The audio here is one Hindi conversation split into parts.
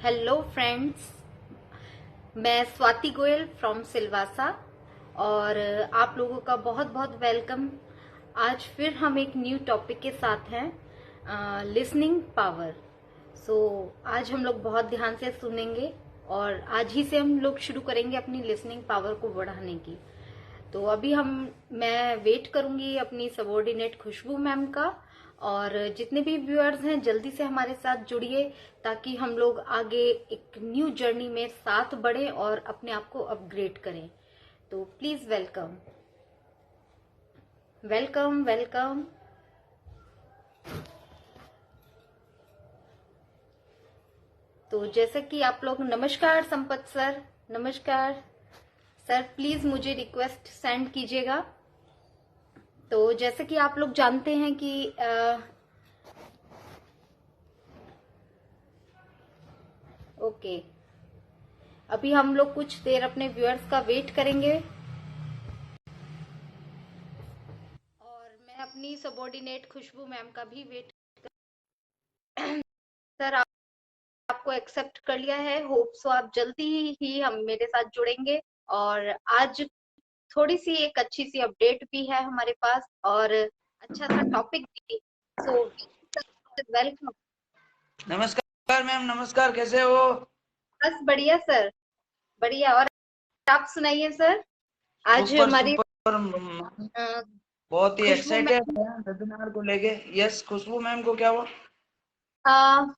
हेलो फ्रेंड्स, मैं स्वाति गोयल फ्रॉम सिलवासा और आप लोगों का बहुत बहुत वेलकम। आज फिर हम एक न्यू टॉपिक के साथ हैं, लिसनिंग पावर। सो आज हम लोग बहुत ध्यान से सुनेंगे और आज ही से हम लोग शुरू करेंगे अपनी लिसनिंग पावर को बढ़ाने की। तो अभी मैं वेट करूंगी अपनी सबॉर्डिनेट खुशबू मैम का, और जितने भी व्यूअर्स हैं जल्दी से हमारे साथ जुड़िए ताकि हम लोग आगे एक न्यू जर्नी में साथ बढ़ें और अपने आप को अपग्रेड करें। तो प्लीज वेलकम वेलकम वेलकम। तो जैसे कि आप लोग, नमस्कार संपत सर, नमस्कार सर, प्लीज मुझे रिक्वेस्ट सेंड कीजिएगा। तो जैसे कि आप लोग जानते हैं कि ओके, अभी हम लोग कुछ देर अपने व्यूअर्स का वेट करेंगे और मैं अपनी सबॉर्डिनेट खुशबू मैम का भी वेट सर आपको एक्सेप्ट कर लिया है। होप सो आप जल्दी ही हम मेरे साथ जुड़ेंगे। और आज थोड़ी सी एक अच्छी सी अपडेट भी है हमारे पास और अच्छा सा टॉपिक भी। So welcome. नमस्कार मैम, नमस्कार, कैसे हो? बस बढ़िया सर, बढ़िया। और आप सुनाइए सर, आज सुपर हमारी सुपर। बहुत ही खुशबू एक्साइटेड मैम, है वेबिनार को लेके। यस, खुशबू मैम को क्या हुआ?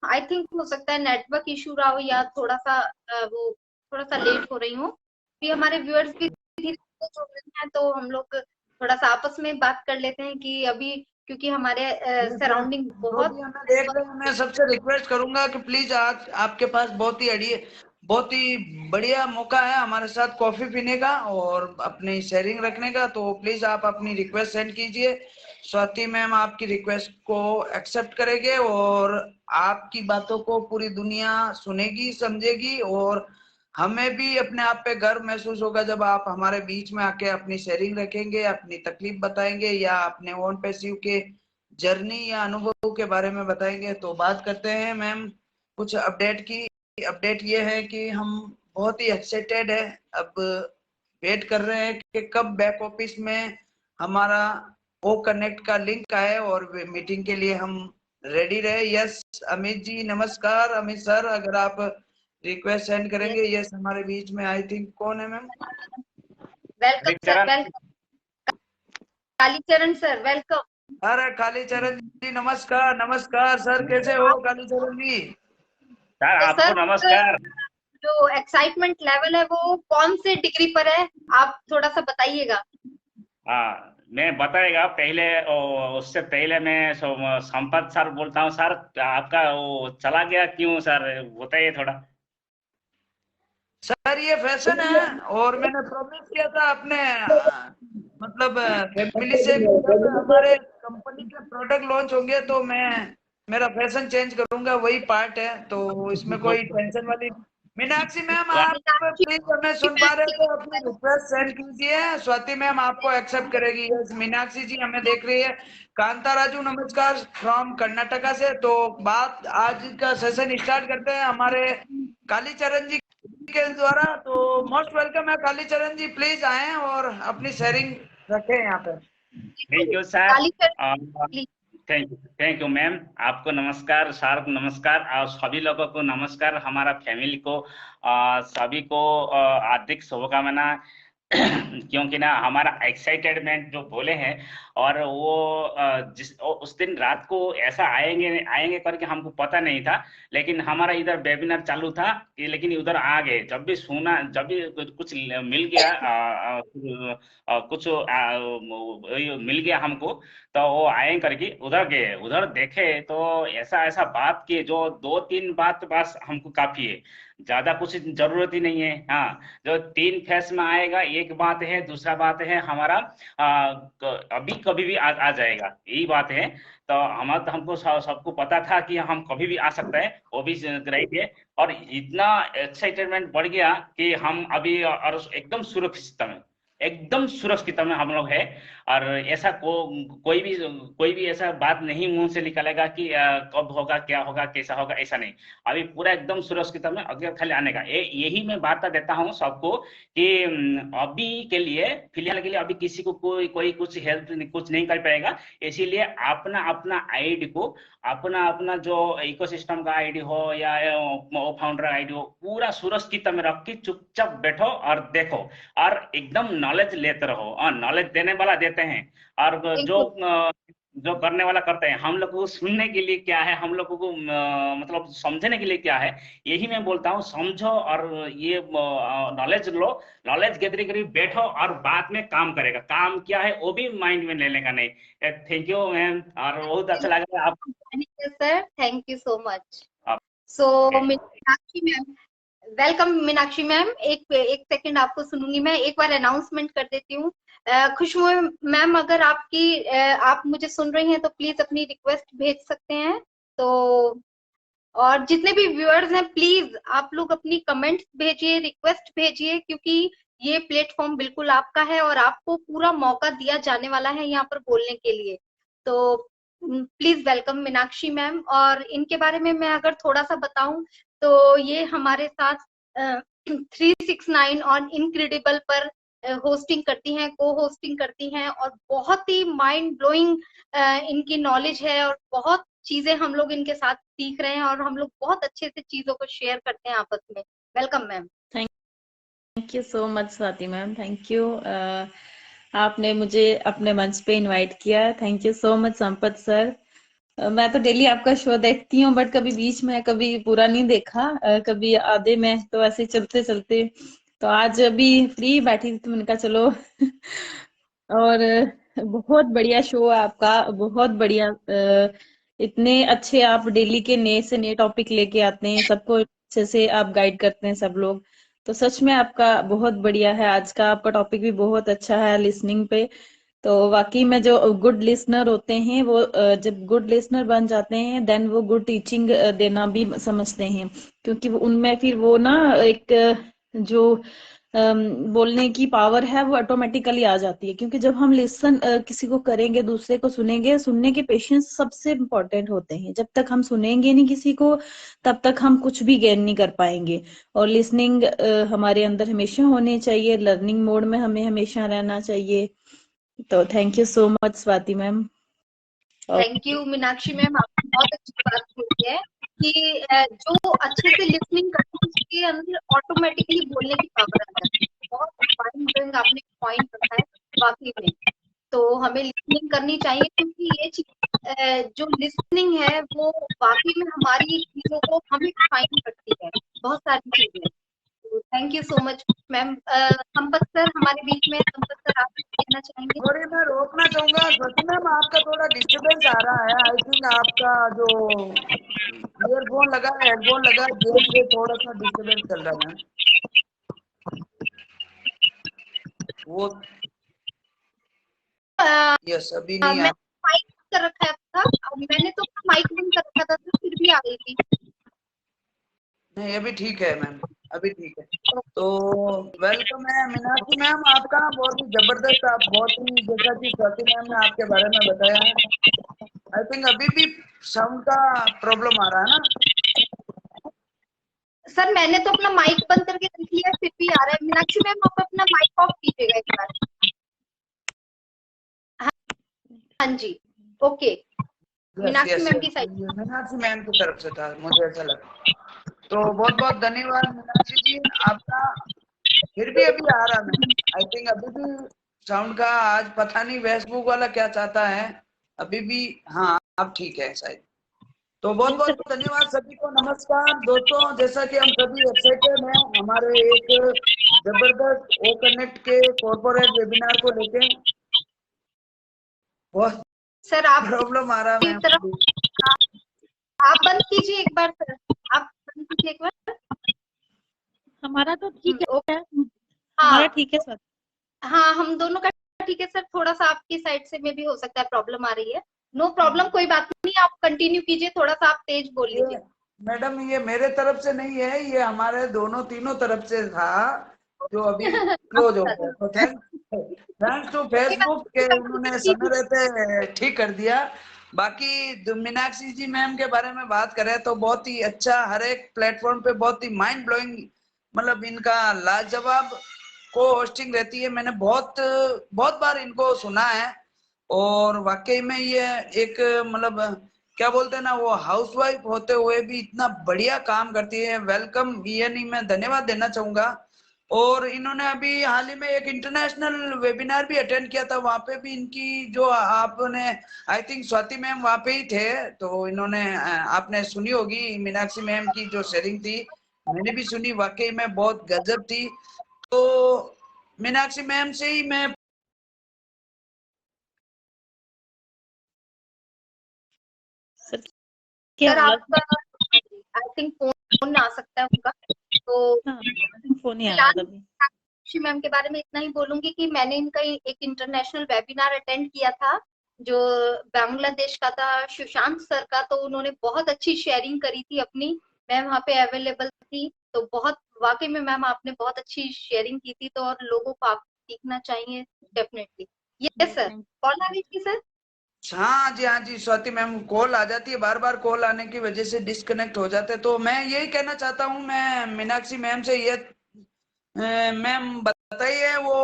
आई थिंक हो सकता है नेटवर्क इशू रहा हो या थोड़ा सा वो थोड़ा सा लेट हो रही हूँ। भी हमारे व्यूअर्स भी धीरे धीरे जुड़ रहे हैं, तो हम लोग थोड़ा सा आपस में बात कर लेते हैं कि अभी क्योंकि हमारे यस यस, सराउंडिंग जो बहुत भी हमें देख रहे हैं, मैं सबसे रिक्वेस्ट करूंगा कि प्लीज आज आपके पास बहुत ही बढ़िया मौका है हमारे साथ कॉफी पीने का और अपनी शेयरिंग रखने का। तो प्लीज आप अपनी रिक्वेस्ट सेंड कीजिए। स्वाति मैम आपकी रिक्वेस्ट को एक्सेप्ट करेंगे और आपकी बातों को पूरी दुनिया सुनेगी, समझेगी और हमें भी अपने आप पे गर्व महसूस होगा जब आप हमारे बीच में आके अपनी शेयरिंग रखेंगे, अपनी तकलीफ बताएंगे या अपने ओन पैसिव के जर्नी या अनुभव के बारे में बताएंगे। तो बात करते हैं मैम कुछ अपडेट की। अपडेट ये है कि हम बहुत ही एक्साइटेड है। अब वेट कर रहे हैं कि कब बैक ऑफिस में हमारा ओ कनेक्ट का लिंक आए और मीटिंग के लिए हम रेडी रहे। यस अमित जी, नमस्कार अमित सर, अगर आप रिक्वेस्ट सेंड करेंगे। यस, हमारे बीच में आई थिंक कौन है मैम? वेलकम सर, चरण। Welcome Kalicharan sir, welcome. अरे कालीचरण जी, नमस्कार नमस्कार सर, कैसे हो कालीचरण जी? सर तो आपको सर, नमस्कार। जो एक्साइटमेंट लेवल है वो कौन से डिग्री पर है, आप थोड़ा सा बताइएगा। हाँ, मैं बताएगा पहले उससे पहले मैं संपत सर बोलता हूँ। सर आपका वो चला गया क्यों सर, बताइए थोड़ा। सर ये फैशन है और मैंने प्रॉमिस किया था अपने मतलब फैमिली से कि जब हमारे कंपनी के प्रोडक्ट लॉन्च होंगे तो मैं मेरा फैशन चेंज करूंगा, वही पार्ट है। तो इसमें कोई टेंशन वाली। मीनाक्षी मैम, आप मीनाक्षी प्लीज हमें सुन पा मैम रहे की हो तो अपनी रिक्वेस्ट सेंड कीजिए। स्वाति मैम आपको एक्सेप्ट करेगी। यस, मीनाक्षी जी हमें देख रही है। कांता राजू नमस्कार फ्रॉम कर्नाटका से। तो बात आज का सेशन स्टार्ट करते हैं हमारे कालीचरण जी के द्वारा। तो मोस्ट वेलकम है कालीचरण जी, प्लीज आए और अपनी शेयरिंग रखें यहाँ पे। Thank you sir. Kalicharan. Thank you ma'am. आपको नमस्कार सर को नमस्कार और सभी लोगों को नमस्कार, हमारा फैमिली को सभी को हार्दिक शुभकामना। क्योंकि ना हमारा एक्साइटेडमेंट जो बोले हैं और वो उस दिन रात को ऐसा आएंगे आएंगे करके हमको पता नहीं था, लेकिन हमारा इधर वेबिनार चालू था लेकिन उधर आ गए। जब भी सुना, जब भी कुछ मिल गया कुछ मिल गया हमको, तो वो आए करके उधर गए, उधर देखे तो ऐसा ऐसा बात किए जो दो तीन बात बस हमको काफी है, ज्यादा कुछ जरूरत ही नहीं है। हाँ, जो तीन फेस में आएगा, एक बात है, दूसरा बात है हमारा अभी कभी भी आ जाएगा, यही बात है। तो हमको सबको पता था कि हम कभी भी आ सकता है, वो भी रही थे। और इतना एक्साइटमेंट बढ़ गया कि हम अभी और एकदम सुरक्षित में एकदम सुरक्षित में हम लोग है। और ऐसा कोई भी ऐसा बात नहीं मुंह से निकलेगा कि कब होगा, क्या होगा, कैसा होगा, ऐसा नहीं। अभी पूरा एकदम सुरक्षित में अगर खाली आने का यही मैं वार्ता देता हूँ सबको कि अभी के लिए, फिलहाल के लिए अभी किसी को कोई कुछ हेल्प कुछ नहीं कर पाएगा। इसीलिए अपना अपना आईडी को, अपना अपना जो इकोसिस्टम का आईडी हो या फाउंडर आईडी हो, पूरा सुरक्षित में रख के चुपचाप बैठो और देखो और एकदम नॉलेज लेते रहो। और नॉलेज देने वाला देते हैं और जो करने वाला करते हैं। हम लोग को सुनने के लिए क्या है, हम लोग को मतलब समझने के लिए क्या है, यही मैं बोलता हूँ। समझो और ये नॉलेज लो, नॉलेज गैदरिंग करी बैठो और बाद में काम करेगा। काम क्या है वो भी माइंड में लेने का नहीं। थैंक यू मैम, और बहुत अच्छा लगा आप। Sir thank you so much. आप सो Meenakshi ma'am, welcome Meenakshi ma'am. एक सेकंड आपको सुनूंगी मैं, एक बार अनाउंसमेंट कर देती हूँ। खुशबू मैम, अगर आप मुझे सुन रही हैं तो प्लीज अपनी रिक्वेस्ट भेज सकते हैं। तो और जितने भी व्यूअर्स हैं प्लीज आप लोग अपनी कमेंट्स भेजिए, रिक्वेस्ट भेजिए, क्योंकि ये प्लेटफॉर्म बिल्कुल आपका है और आपको पूरा मौका दिया जाने वाला है यहाँ पर बोलने के लिए। तो प्लीज वेलकम मीनाक्षी मैम। और इनके बारे में मैं अगर थोड़ा सा बताऊं तो ये हमारे साथ 369 और इनक्रेडिबल पर होस्टिंग करती हैं, को होस्टिंग करती हैं, और बहुत ही माइंड ब्लोइंग इनकी नॉलेज है और बहुत चीजें हम लोग इनके साथ सीख रहे हैं और हम लोग बहुत अच्छे से चीजों को शेयर करते हैं आपस में। Welcome ma'am. Thank you so much Swati ma'am, thank you. आपने मुझे अपने मंच पे इनवाइट किया, thank you so much Sampat sir. मैं तो डेली आपका शो देखती हूँ, बट कभी बीच में कभी पूरा नहीं देखा, कभी आधे में, तो ऐसे चलते चलते तो आज अभी फ्री बैठी थी तो मैंने कहा चलो और बहुत बढ़िया शो है आपका, बहुत बढ़िया। इतने अच्छे आप डेली के नए से नए टॉपिक लेके आते हैं, सबको अच्छे से आप गाइड करते हैं सब लोग। तो सच में आपका बहुत बढ़िया है। आज का आपका टॉपिक भी बहुत अच्छा है लिसनिंग पे। तो वाकई में जो गुड लिसनर होते हैं वो जब गुड लिसनर बन जाते हैं देन वो गुड टीचिंग देना भी समझते हैं, क्योंकि वो उनमें फिर वो ना एक जो बोलने की पावर है वो ऑटोमेटिकली आ जाती है। क्योंकि जब हम लिसन किसी को करेंगे, दूसरे को सुनेंगे, सुनने के पेशेंस सबसे इम्पोर्टेंट होते हैं। जब तक हम सुनेंगे नहीं किसी को तब तक हम कुछ भी गेन नहीं कर पाएंगे। और लिसनिंग हमारे अंदर हमेशा होनी चाहिए, लर्निंग मोड में हमें हमेशा रहना चाहिए। तो thank you so much Swati ma'am. Thank you Meenakshi ma'am, आपने बहुत अच्छी बात बोली है कि जो अच्छे से लिसनिंग करते हैं उसके अंदर ऑटोमेटिकली बोलने की पावर आ जाती है। बहुत माइंड ब्लोइंग आपने पॉइंट रखा है वाकई में। तो हमें लिसनिंग करनी चाहिए, क्योंकि ये चीज जो लिसनिंग है वो वाकई में हमारी चीजों को हमें फाइन करती है, बहुत सारी चीजें। तो thank you so much ma'am. Sampat sir हमारे बीच में, संपत सर आप कुछ कहना चाहेंगे? सॉरी, मैं रोकना चाहूंगा स्वाति मैम, आपका थोड़ा डिस्टरबेंस आ रहा है। आई थिंक आपका जो ईयरफोन लगा है, हेडफोन लगा है, गेम से थोड़ा सा डिस्टरबेंस चल रहा है वो। यस, अभी नहीं मैं माइक कर रखा था, मैंने तो माइक बंद कर रखा था तो फिर भी आ गई थी। नहीं, अभी ठीक है मैम, अभी ठीक है। तो वेलकम है मीनाक्षी मैम आपका, बहुत ही जबरदस्त। आप बहुत ही, जैसा कि स्वाति मैम ने आपके बारे में बताया है, आई थिंक अभी भी साउंड का प्रॉब्लम आ रहा है ना? सर मैंने तो अपना माइक बंद करके देख लिया, फिर भी आ रहा है। मीनाक्षी मैम आप अपना माइक ऑफ कीजिएगा एक बार। हाँ जी, ओके। मीनाक्षी मैम की साइड, मीनाक्षी मैम की तरफ से था, मुझे ऐसा लगा। तो बहुत बहुत धन्यवाद मीनाक्षी जी आपका। फिर भी अभी आ रहा है, आई थिंक अभी भी साउंड का, आज पता नहीं फेसबुक वाला क्या चाहता है, अभी भी। हाँ, अब ठीक है शायद। तो बहुत बहुत धन्यवाद सभी को। नमस्कार दोस्तों, जैसा कि हम सभी एक्साइटेड हैं हमारे एक जबरदस्त ओ कनेक्ट के कॉर्पोरेट वेबिनार को लेके। बहुत सर आप प्रॉब्लम आ रहा है तरफ, आप बंद कीजिए एक बार सर, आप बंद कीजिए एक बार। हमारा तो ठीक है, हाँ हमारा ठीक है सर। हाँ, हम दोनों का ठीक है सर। थोड़ा सा आपकी साइड से में भी हो सकता है प्रॉब्लम आ रही है। नो प्रॉब्लम, कोई बात नहीं, आप कंटिन्यू कीजिए, थोड़ा सा आप तेज बोल लीजिए। मैडम ये मेरे तरफ से नहीं है, ये हमारे दोनों तीनों तरफ से था। जो अभी क्लोज हो गया। तो थैंक्स टू फेसबुक के उन्होंने समय रहते ठीक कर दिया। बाकी मीनाक्षी जी मैम के बारे में बात करें तो बहुत ही अच्छा, हर एक प्लेटफॉर्म पे बहुत ही माइंड ब्लोइंग, मतलब इनका लाजवाब को होस्टिंग रहती है। मैंने बहुत बहुत बार इनको सुना है और वाकई में ये एक मतलब क्या बोलते हैं ना, वो हाउसवाइफ होते हुए भी इतना बढ़िया काम करती है। वेलकम, ये नहीं मैं धन्यवाद देना चाहूंगा। और इन्होंने अभी हाल ही में एक इंटरनेशनल वेबिनार भी अटेंड किया था, वहां पे भी इनकी जो आपने, आई थिंक स्वाति मैम वहां पे ही थे, तो इन्होंने आपने सुनी होगी मीनाक्षी मैम की जो शेयरिंग थी, मैंने भी सुनी, वाकई में बहुत गजब थी। तो मीनाक्षी मैम से ही मैं सर आपका आई थिंक फोन आ सकता है उनका, तो फोन ही आ फिलहाल रहा था। मीनाक्षी मैम के बारे में इतना ही बोलूंगी कि मैंने इनका एक इंटरनेशनल वेबिनार अटेंड किया था जो बांग्लादेश का था, सुशांत सर का। तो उन्होंने बहुत अच्छी शेयरिंग करी थी अपनी, मैं वहाँ पे अवेलेबल थी। तो बहुत वाकई में मैम आपने बहुत अच्छी शेयरिंग की थी, तो और लोगों को आप सीखना चाहिए डेफिनेटली। यस सर, कॉल आ रही थी सर। हाँ जी, हाँ जी स्वाति मैम, कॉल आ जाती है, बार बार कॉल आने की वजह से डिस्कनेक्ट हो जाते हैं। तो मैं यही कहना चाहता हूँ मैं मीनाक्षी मैम से, ये मैम बताइए वो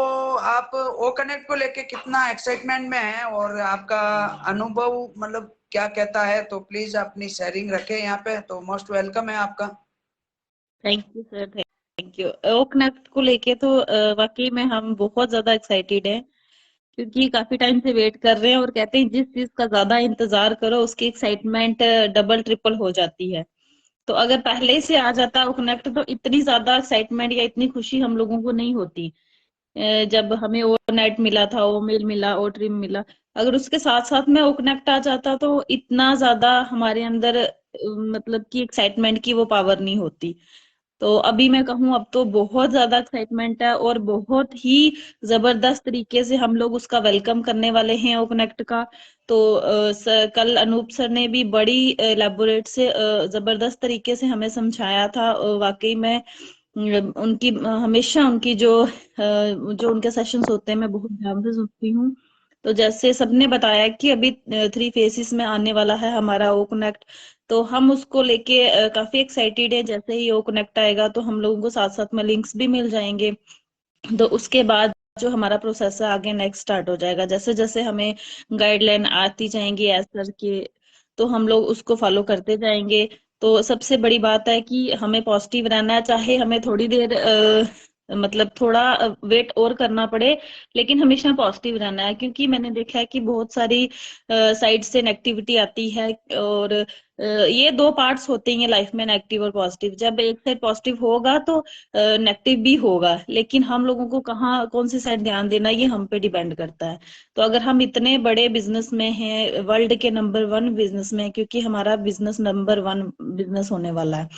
आप ओ कनेक्ट को लेके कितना एक्साइटमेंट में है और आपका अनुभव मतलब क्या कहता है, तो प्लीज अपनी शेयरिंग रखें यहाँ पे, तो मोस्ट वेलकम है आपका। Thank you sir, thank you. O connect को लेके तो वाकई में हम बहुत ज्यादा एक्साइटेड हैं, क्योंकि काफी टाइम से वेट कर रहे हैं और कहते हैं जिस चीज का ज्यादा इंतजार करो उसकी एक्साइटमेंट डबल ट्रिपल हो जाती है। तो अगर पहले से आ जाता ओ कनेक्ट तो इतनी ज्यादा एक्साइटमेंट या इतनी खुशी हम लोगों को नहीं होती। जब हमें ओ नेट मिला था, ओ मेल मिला, ओ ट्रिम मिला, अगर उसके साथ साथ में ओ कनेक्ट आ जाता तो इतना ज्यादा हमारे अंदर मतलब कि एक्साइटमेंट की वो पावर नहीं होती। तो अभी मैं कहूँ अब तो बहुत ज्यादा एक्साइटमेंट है और बहुत ही जबरदस्त तरीके से हम लोग उसका वेलकम करने वाले हैं ओ कनेक्ट का। तो कल अनूप सर ने भी बड़ी एलेबोरेट से जबरदस्त तरीके से हमें समझाया था। वाकई में उनकी हमेशा उनकी जो उनके सेशंस होते हैं मैं बहुत ध्यान से सुनती हूँ। तो जैसे सबने बताया कि अभी 3 फेसिस में आने वाला है हमारा ओ कनेक्ट, तो हम उसको लेके काफी एक्साइटेड है। जैसे ही ओ कनेक्ट आएगा तो हम लोगों को साथ साथ में लिंक्स भी मिल जाएंगे। तो उसके बाद जो हमारा प्रोसेस है आगे नेक्स्ट स्टार्ट हो जाएगा। जैसे जैसे हमें गाइडलाइन आती जाएंगी एज सर के, तो हम लोग उसको फॉलो करते जाएंगे। तो सबसे बड़ी बात है कि हमें पॉजिटिव रहना है, चाहे हमें थोड़ी देर मतलब थोड़ा वेट और करना पड़े, लेकिन हमेशा पॉजिटिव रहना है। क्योंकि मैंने देखा है कि बहुत सारी साइड से नेगेटिविटी आती है, और ये दो पार्ट्स होते हैं लाइफ में, नेगेटिव और पॉजिटिव। जब एक साइड पॉजिटिव होगा तो नेगेटिव भी होगा, लेकिन हम लोगों को कहाँ कौन सी साइड ध्यान देना ये हम पे डिपेंड करता है। तो अगर हम इतने बड़े बिजनेस में हैं, वर्ल्ड के नंबर 1 बिजनेस में, क्योंकि हमारा बिजनेस नंबर 1 बिजनेस होने वाला है,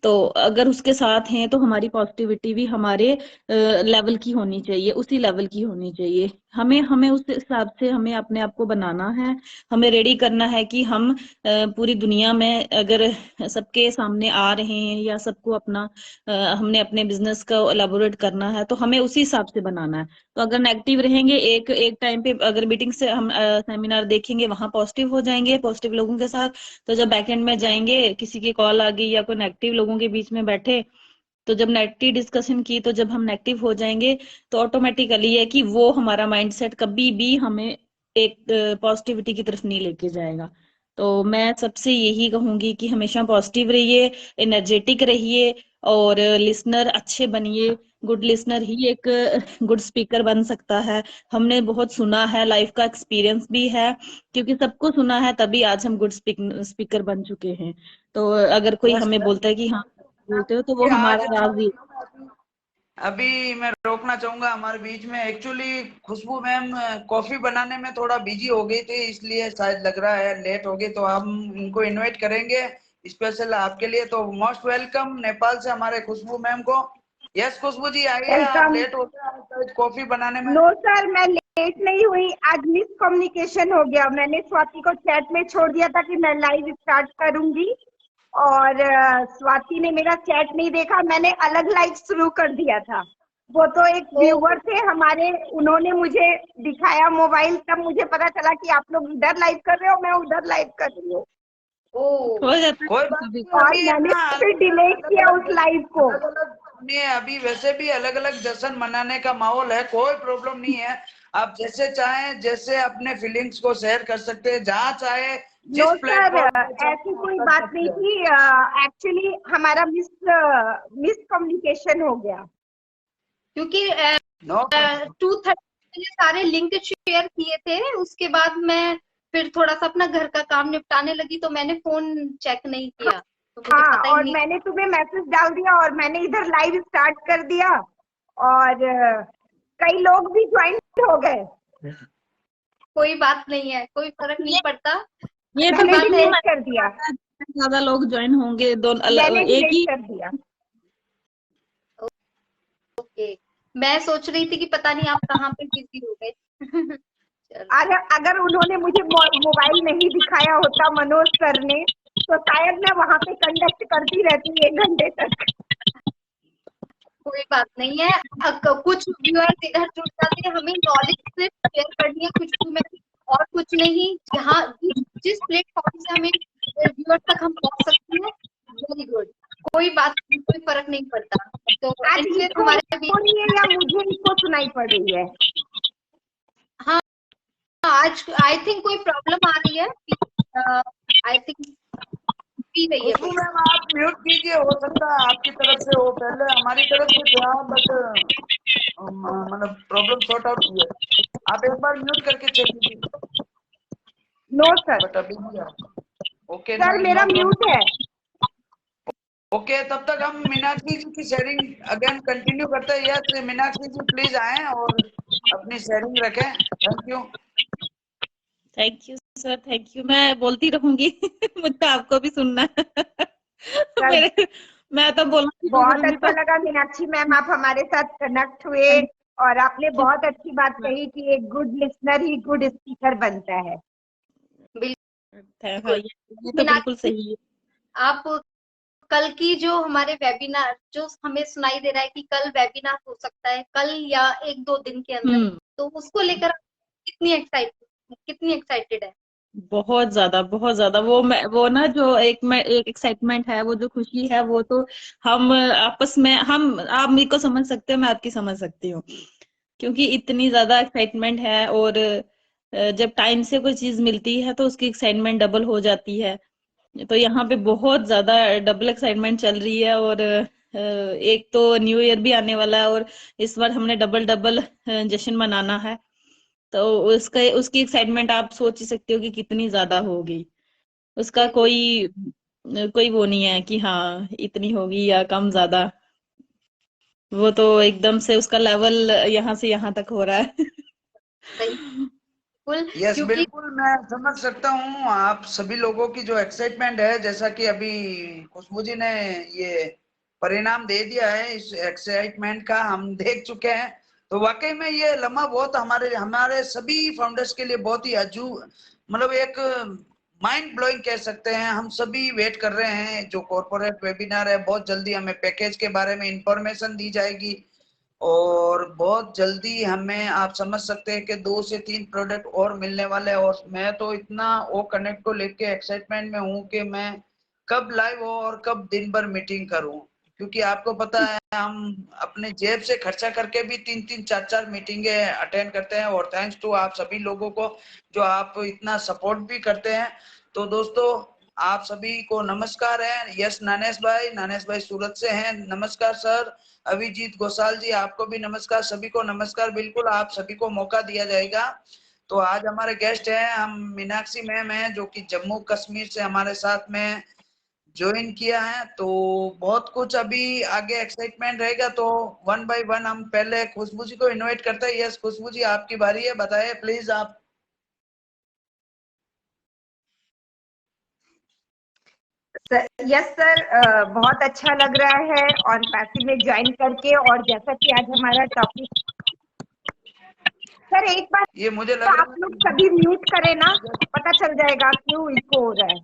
तो अगर उसके साथ हैं तो हमारी पॉजिटिविटी भी हमारे लेवल की होनी चाहिए, उसी लेवल की होनी चाहिए। हमें हमें उस हिसाब से हमें अपने आप को बनाना है, हमें रेडी करना है कि हम पूरी दुनिया में अगर सबके सामने आ रहे हैं या सबको अपना हमने अपने बिजनेस का एलाबोरेट करना है, तो हमें उसी हिसाब से बनाना है। तो अगर नेगेटिव रहेंगे एक एक टाइम पे, अगर मीटिंग से हम सेमिनार देखेंगे वहां पॉजिटिव हो जाएंगे पॉजिटिव लोगों के साथ, तो जब बैकएंड में जाएंगे किसी की कॉल आ गई या कोई नेगेटिव लोगों के बीच में बैठे, तो जब नेगेटिव डिस्कशन की तो जब हम नेगेटिव हो जाएंगे, तो ऑटोमेटिकली है कि वो हमारा माइंडसेट कभी भी हमें एक पॉजिटिविटी की तरफ नहीं लेके जाएगा। तो मैं सबसे यही कहूंगी कि हमेशा पॉजिटिव रहिए, एनर्जेटिक रहिए, और लिसनर अच्छे बनिए। गुड लिसनर ही एक गुड स्पीकर बन सकता है। हमने बहुत सुना है, लाइफ का एक्सपीरियंस भी है, क्योंकि सबको सुना है तभी आज हम गुड स्पीकर बन चुके हैं। तो अगर कोई बस हमें बोलता है कि हाँ बोलते हो, तो वो आज हमारा राज ही। अभी मैं रोकना चाहूंगा हमारे बीच में, एक्चुअली खुशबू मैम कॉफी बनाने में थोड़ा बिजी हो गई थी, इसलिए शायद लग रहा है लेट हो गई, तो हम इनको इनवाइट करेंगे स्पेशल आपके लिए। तो मोस्ट वेलकम नेपाल से हमारे खुशबू मैम को। यस खुशबू जी आइए, आप वेलकम। लेट हो गए कॉफी बनाने में। नो सर, मैं लेट नहीं हुई, आज मिस कम्युनिकेशन हो गया। मैंने स्वाति को चैट में छोड़ दिया था कि मैं लाइव स्टार्ट करूंगी, और स्वाति ने मेरा चैट नहीं देखा, मैंने अलग लाइव शुरू कर दिया था। वो तो एक व्यूअर थे हमारे, उन्होंने मुझे दिखाया मोबाइल, तब मुझे पता चला कि आप लोग इधर लाइव कर रहे हो, मैं उधर लाइव कर रही हूँ। ओ हो जाता है कोई बात कभी। नहीं। और अभी मैंने ना फिर डिलीट किया उस लाइव को। अलग अलग सुनिए, अभी वैसे भी अलग अलग जश्न मनाने का माहौल है, कोई प्रॉब्लम नहीं है। आप जैसे चाहें, जैसे अपने फीलिंग्स को शेयर कर सकते हैं, जहाँ चाहे नो जिस सर, प्लेटफॉर्म पे चाहे ऐसी आप कोई कर बात नहीं सकते हैं। थी। एक्चुअली हमारा मिस कम्युनिकेशन हो गया। क्योंकि नो 2:30 सारे लिंक शेयर किए थे, उसके बाद मैं फिर थोड़ा सा अपना घर का काम निपटाने लगी, तो मैंने फोन चेक नहीं किया, तो मुझे हाँ, पता ही और नहीं। मैंने तुम्हें मैसेज डाल दिया और मैंने इधर लाइव स्टार्ट कर दिया, और कई लोग भी ज्वाइन हो गए। कोई बात नहीं है, कोई फर्क नहीं पड़ता। ये तो मैंने बात है, डिलीट बिल्कुल कर दिया, ज्यादा लोग ज्वाइन होंगे, दोनों मैंने एक डिलीट ही। कर दिया। ओके। मैं सोच रही थी कि पता नहीं आप कहाँ पे बिजी हो गए। चलो, अगर उन्होंने मुझे मोबाइल नहीं दिखाया होता मनोज सर ने, तो शायद मैं वहां पे कंडक्ट करती रहती 1 घंटे तक। कोई बात नहीं है। कुछ व्यूअर्स इधर जुड़ जाते हैं, हमें नॉलेज सिर्फ शेयर करनी है, कुछ भी में और कुछ नहीं। जहाँ जिस प्लेटफॉर्म से हमें व्यूअर तक हम पहुंच सकते हैं, वेरी गुड। कोई बात नहीं, कोई फर्क नहीं पड़ता। तो आज एनीवेज इको हमारे हो रही है या मुझे इको सुनाई पड़ रही है? हाँ, आज आई थिंक कोई प्रॉब्लम आ रही है। आई थिंक पी रही है खुशबू कोई। मैम आप म्यूट कीजिए, हो सकता है आपकी तरफ से हो, पहले हमारी तरफ से था बट मतलब प्रॉब्लम सॉर्ट आउट हुई है। आप एक बार म्यूट करके चेक कीजिए, नो सर, बट अभी नहीं आ। ओके, सर मेरा नो म्यूट प्रॉब्लम। है। ओके, तब तक हम मीनाक्षी जी की शेयरिंग अगेन कंटिन्यू करते हैं। यस मीनाक्षी जी प्लीज आए और अपनी शेयरिंग रखें। Thank you. Thank you sir, thank you. मैं बोलती रहूंगी। मुझे आपको भी सुनना है। सर मेरे मैं तो बोलना शुरू बहुत करूंगी अच्छा तो। लगा मीनाक्षी मैम, आप हमारे साथ कनेक्ट हुए, और आपने बहुत अच्छी बात कही कि एक गुड लिसनर ही गुड स्पीकर बनता है। हाँ, ये तो बिल्कुल मीनाक्षी, सही है। आप कल की जो हमारे वेबिनार, जो हमें सुनाई दे रहा है कि कल वेबिनार हो सकता है, कल या 1-2 दिन के अंदर, तो उसको लेकर आप कितनी एक्साइटेड है? बहुत ज्यादा वो ना जो एक एक्साइटमेंट है, वो जो खुशी है, वो तो हम आपस में, आप मेरे को समझ सकते हो, मैं आपकी समझ सकती हूँ। क्योंकि इतनी ज्यादा एक्साइटमेंट है, और जब टाइम से कोई चीज मिलती है तो उसकी एक्साइटमेंट डबल हो जाती है। तो यहाँ पे बहुत ज्यादा डबल एक्साइटमेंट चल रही है। और एक तो न्यू ईयर भी आने वाला है, और इस बार हमने डबल डबल जश्न मनाना है। तो उसकी एक्साइटमेंट आप सोच ही सकते हो कि कितनी ज्यादा होगी। उसका बिल्कुल। कोई कोई वो नहीं है कि हाँ इतनी होगी या कम ज्यादा। वो तो एकदम से उसका लेवल यहाँ से यहाँ तक हो रहा है। सही, बिल्कुल। यस क्योंकि बिल्कुल, मैं समझ सकता हूँ आप सभी लोगों की जो एक्साइटमेंट है। जैसा कि अभी खुशबू जी ने ये परिणाम दे दिया है, इस एक्साइटमेंट का हम देख चुके हैं। तो वाकई में ये लम्हा बहुत हमारे हमारे सभी फाउंडर्स के लिए बहुत ही अजूब, मतलब एक माइंड ब्लोइंग कह सकते हैं। हम सभी वेट कर रहे हैं जो कॉर्पोरेट वेबिनार है। बहुत जल्दी हमें पैकेज के बारे में इंफॉर्मेशन दी जाएगी, और बहुत जल्दी हमें आप समझ सकते हैं कि 2 से 3 प्रोडक्ट और मिलने वाले हैं। और मैं तो इतना वो कनेक्ट को लेके एक्साइटमेंट में हूँ कि मैं कब लाइव हो और कब दिन भर मीटिंग करूँ। क्योंकि आपको पता है हम अपने जेब से खर्चा करके भी 3-3 4-4 मीटिंगे अटेंड करते हैं, और थैंक्स टू आप सभी लोगों को जो आप इतना सपोर्ट भी करते हैं। तो दोस्तों आप सभी को नमस्कार है। यस नानेश भाई सूरत से हैं, नमस्कार सर। अभिजीत घोषाल जी आपको भी नमस्कार, सभी को नमस्कार। बिल्कुल आप सभी को मौका दिया जाएगा। तो आज हमारे गेस्ट हैं हम मीनाक्षी मैम हैं, जो कि जम्मू कश्मीर से हमारे साथ में ज्वाइन किया है। तो बहुत कुछ अभी आगे एक्साइटमेंट रहेगा। तो 1 बाय 1 हम पहले खुशबू जी को इनवाइट करते हैं। यस खुशबू जी आपकी बारी है, बताइए प्लीज आप। यस सर, बहुत अच्छा लग रहा है ऑन पैसिव में ज्वाइन करके। और जैसा कि आज हमारा टॉपिक, सर एक बार ये मुझे तो लग आप रहा लोग सभी म्यूट करें ना, है पता चल जाएगा क्यों इको हो रहा है।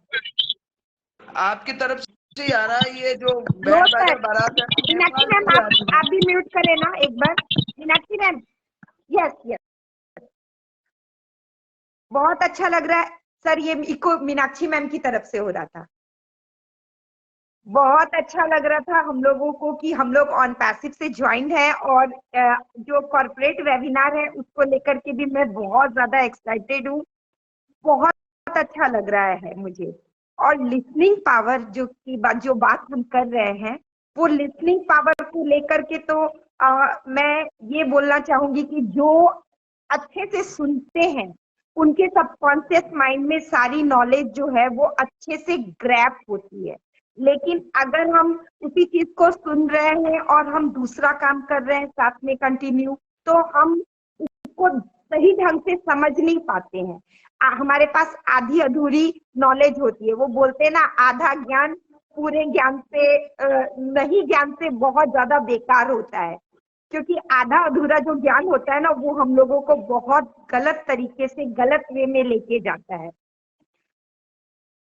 आपकी तरफ से आ रहा है, ये जो लो बैंड सर, बाजा बारात है मीनाक्षी नेपाल मैम से आ रही है। आप भी म्यूट करें ना एक बार, मीनाक्षी मैम। यस यस, बहुत अच्छा लग रहा है सर, ये इको मीनाक्षी मैम की तरफ से हो रहा था। बहुत अच्छा लग रहा था हम लोगों को कि हम लोग ऑन पैसिव से ज्वाइंड है, और जो कॉर्पोरेट वेबिनार है उसको लेकर के भी मैं बहुत ज्यादा एक्साइटेड हूँ। बहुत अच्छा लग रहा है मुझे। और लिसनिंग पावर जो बात हम कर रहे हैं, वो लिसनिंग पावर को लेकर के तो मैं ये बोलना चाहूंगी कि जो अच्छे से सुनते हैं उनके सबकॉन्शियस माइंड में सारी नॉलेज जो है वो अच्छे से ग्रैब होती है। लेकिन अगर हम उसी चीज को सुन रहे हैं और हम दूसरा काम कर रहे हैं साथ में कंटिन्यू, तो हम उसको सही ढंग से समझ नहीं पाते हैं। हमारे पास आधी अधूरी नॉलेज होती है। वो बोलते हैं ना, आधा ज्ञान पूरे ज्ञान से नहीं ज्ञान से बहुत ज्यादा बेकार होता है। क्योंकि आधा अधूरा जो ज्ञान होता है ना, वो हम लोगों को बहुत गलत तरीके से गलत वे में लेके जाता है।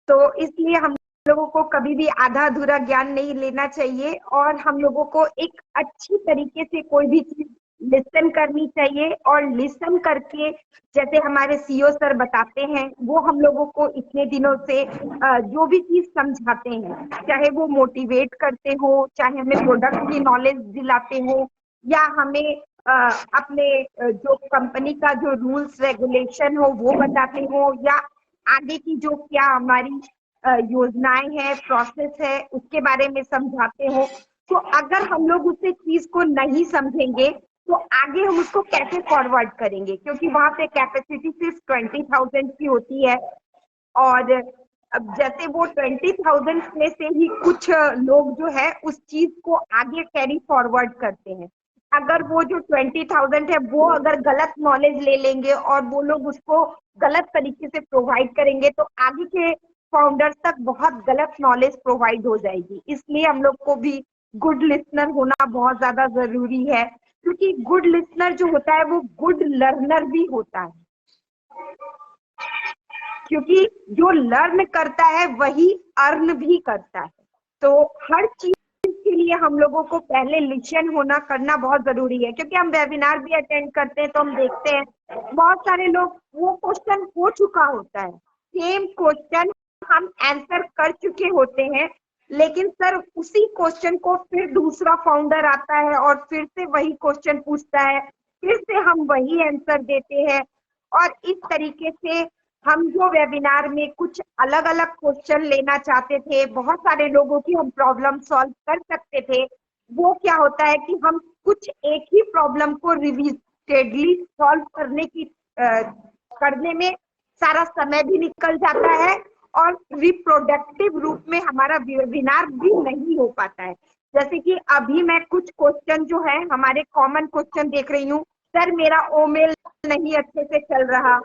तो इसलिए हम लोगों को कभी भी आधा अधूरा ज्ञान नहीं लेना चाहिए, और हम लोगों को एक अच्छी तरीके से कोई भी चीज लिसन करनी चाहिए। और लिसन करके, जैसे हमारे सीईओ सर बताते हैं, वो हम लोगों को इतने दिनों से जो भी चीज समझाते हैं, चाहे वो मोटिवेट करते हो, चाहे हमें प्रोडक्ट की नॉलेज दिलाते हो, या हमें अपने जो कंपनी का जो रूल्स रेगुलेशन हो वो बताते हो, या आगे की जो क्या हमारी योजनाएं हैं, प्रोसेस है, उसके बारे में समझाते हो। तो अगर हम लोग उसे चीज को नहीं समझेंगे तो आगे हम उसको कैसे फॉरवर्ड करेंगे, क्योंकि वहां पे कैपेसिटी सिर्फ 20,000 की होती है। और अब जैसे वो 20,000 में से ही कुछ लोग जो है उस चीज को आगे कैरी फॉरवर्ड करते हैं। अगर वो जो 20,000 है वो अगर गलत नॉलेज ले लेंगे और वो लोग उसको गलत तरीके से प्रोवाइड करेंगे, तो आगे के फाउंडर्स तक बहुत गलत नॉलेज प्रोवाइड हो जाएगी। इसलिए हम लोग को भी गुड लिसनर होना बहुत ज्यादा जरूरी है, क्योंकि गुड लिसनर जो होता है वो गुड लर्नर भी होता है। क्योंकि जो लर्न करता है वही अर्न भी करता है। तो हर चीज के लिए हम लोगों को पहले लिसन होना करना बहुत जरूरी है। क्योंकि हम वेबिनार भी अटेंड करते हैं तो हम देखते हैं बहुत सारे लोग, वो क्वेश्चन हो चुका होता है, सेम क्वेश्चन हम आंसर कर चुके होते हैं, लेकिन सर उसी क्वेश्चन को फिर दूसरा फाउंडर आता है और फिर से वही क्वेश्चन पूछता है, फिर से हम वही आंसर देते हैं। और इस तरीके से हम जो वेबिनार में कुछ अलग अलग क्वेश्चन लेना चाहते थे, बहुत सारे लोगों की हम प्रॉब्लम सॉल्व कर सकते थे, वो क्या होता है कि हम कुछ एक ही प्रॉब्लम को रिपीटेडली सॉल्व करने में सारा समय भी निकल जाता है, और रिप्रोडक्टिव रूप में हमारा वेबिनार भी नहीं हो पाता है। जैसे कि अभी मैं कुछ क्वेश्चन जो है हमारे कॉमन क्वेश्चन देख रही हूँ। सर मेरा ओमेल नहीं अच्छे से चल रहा,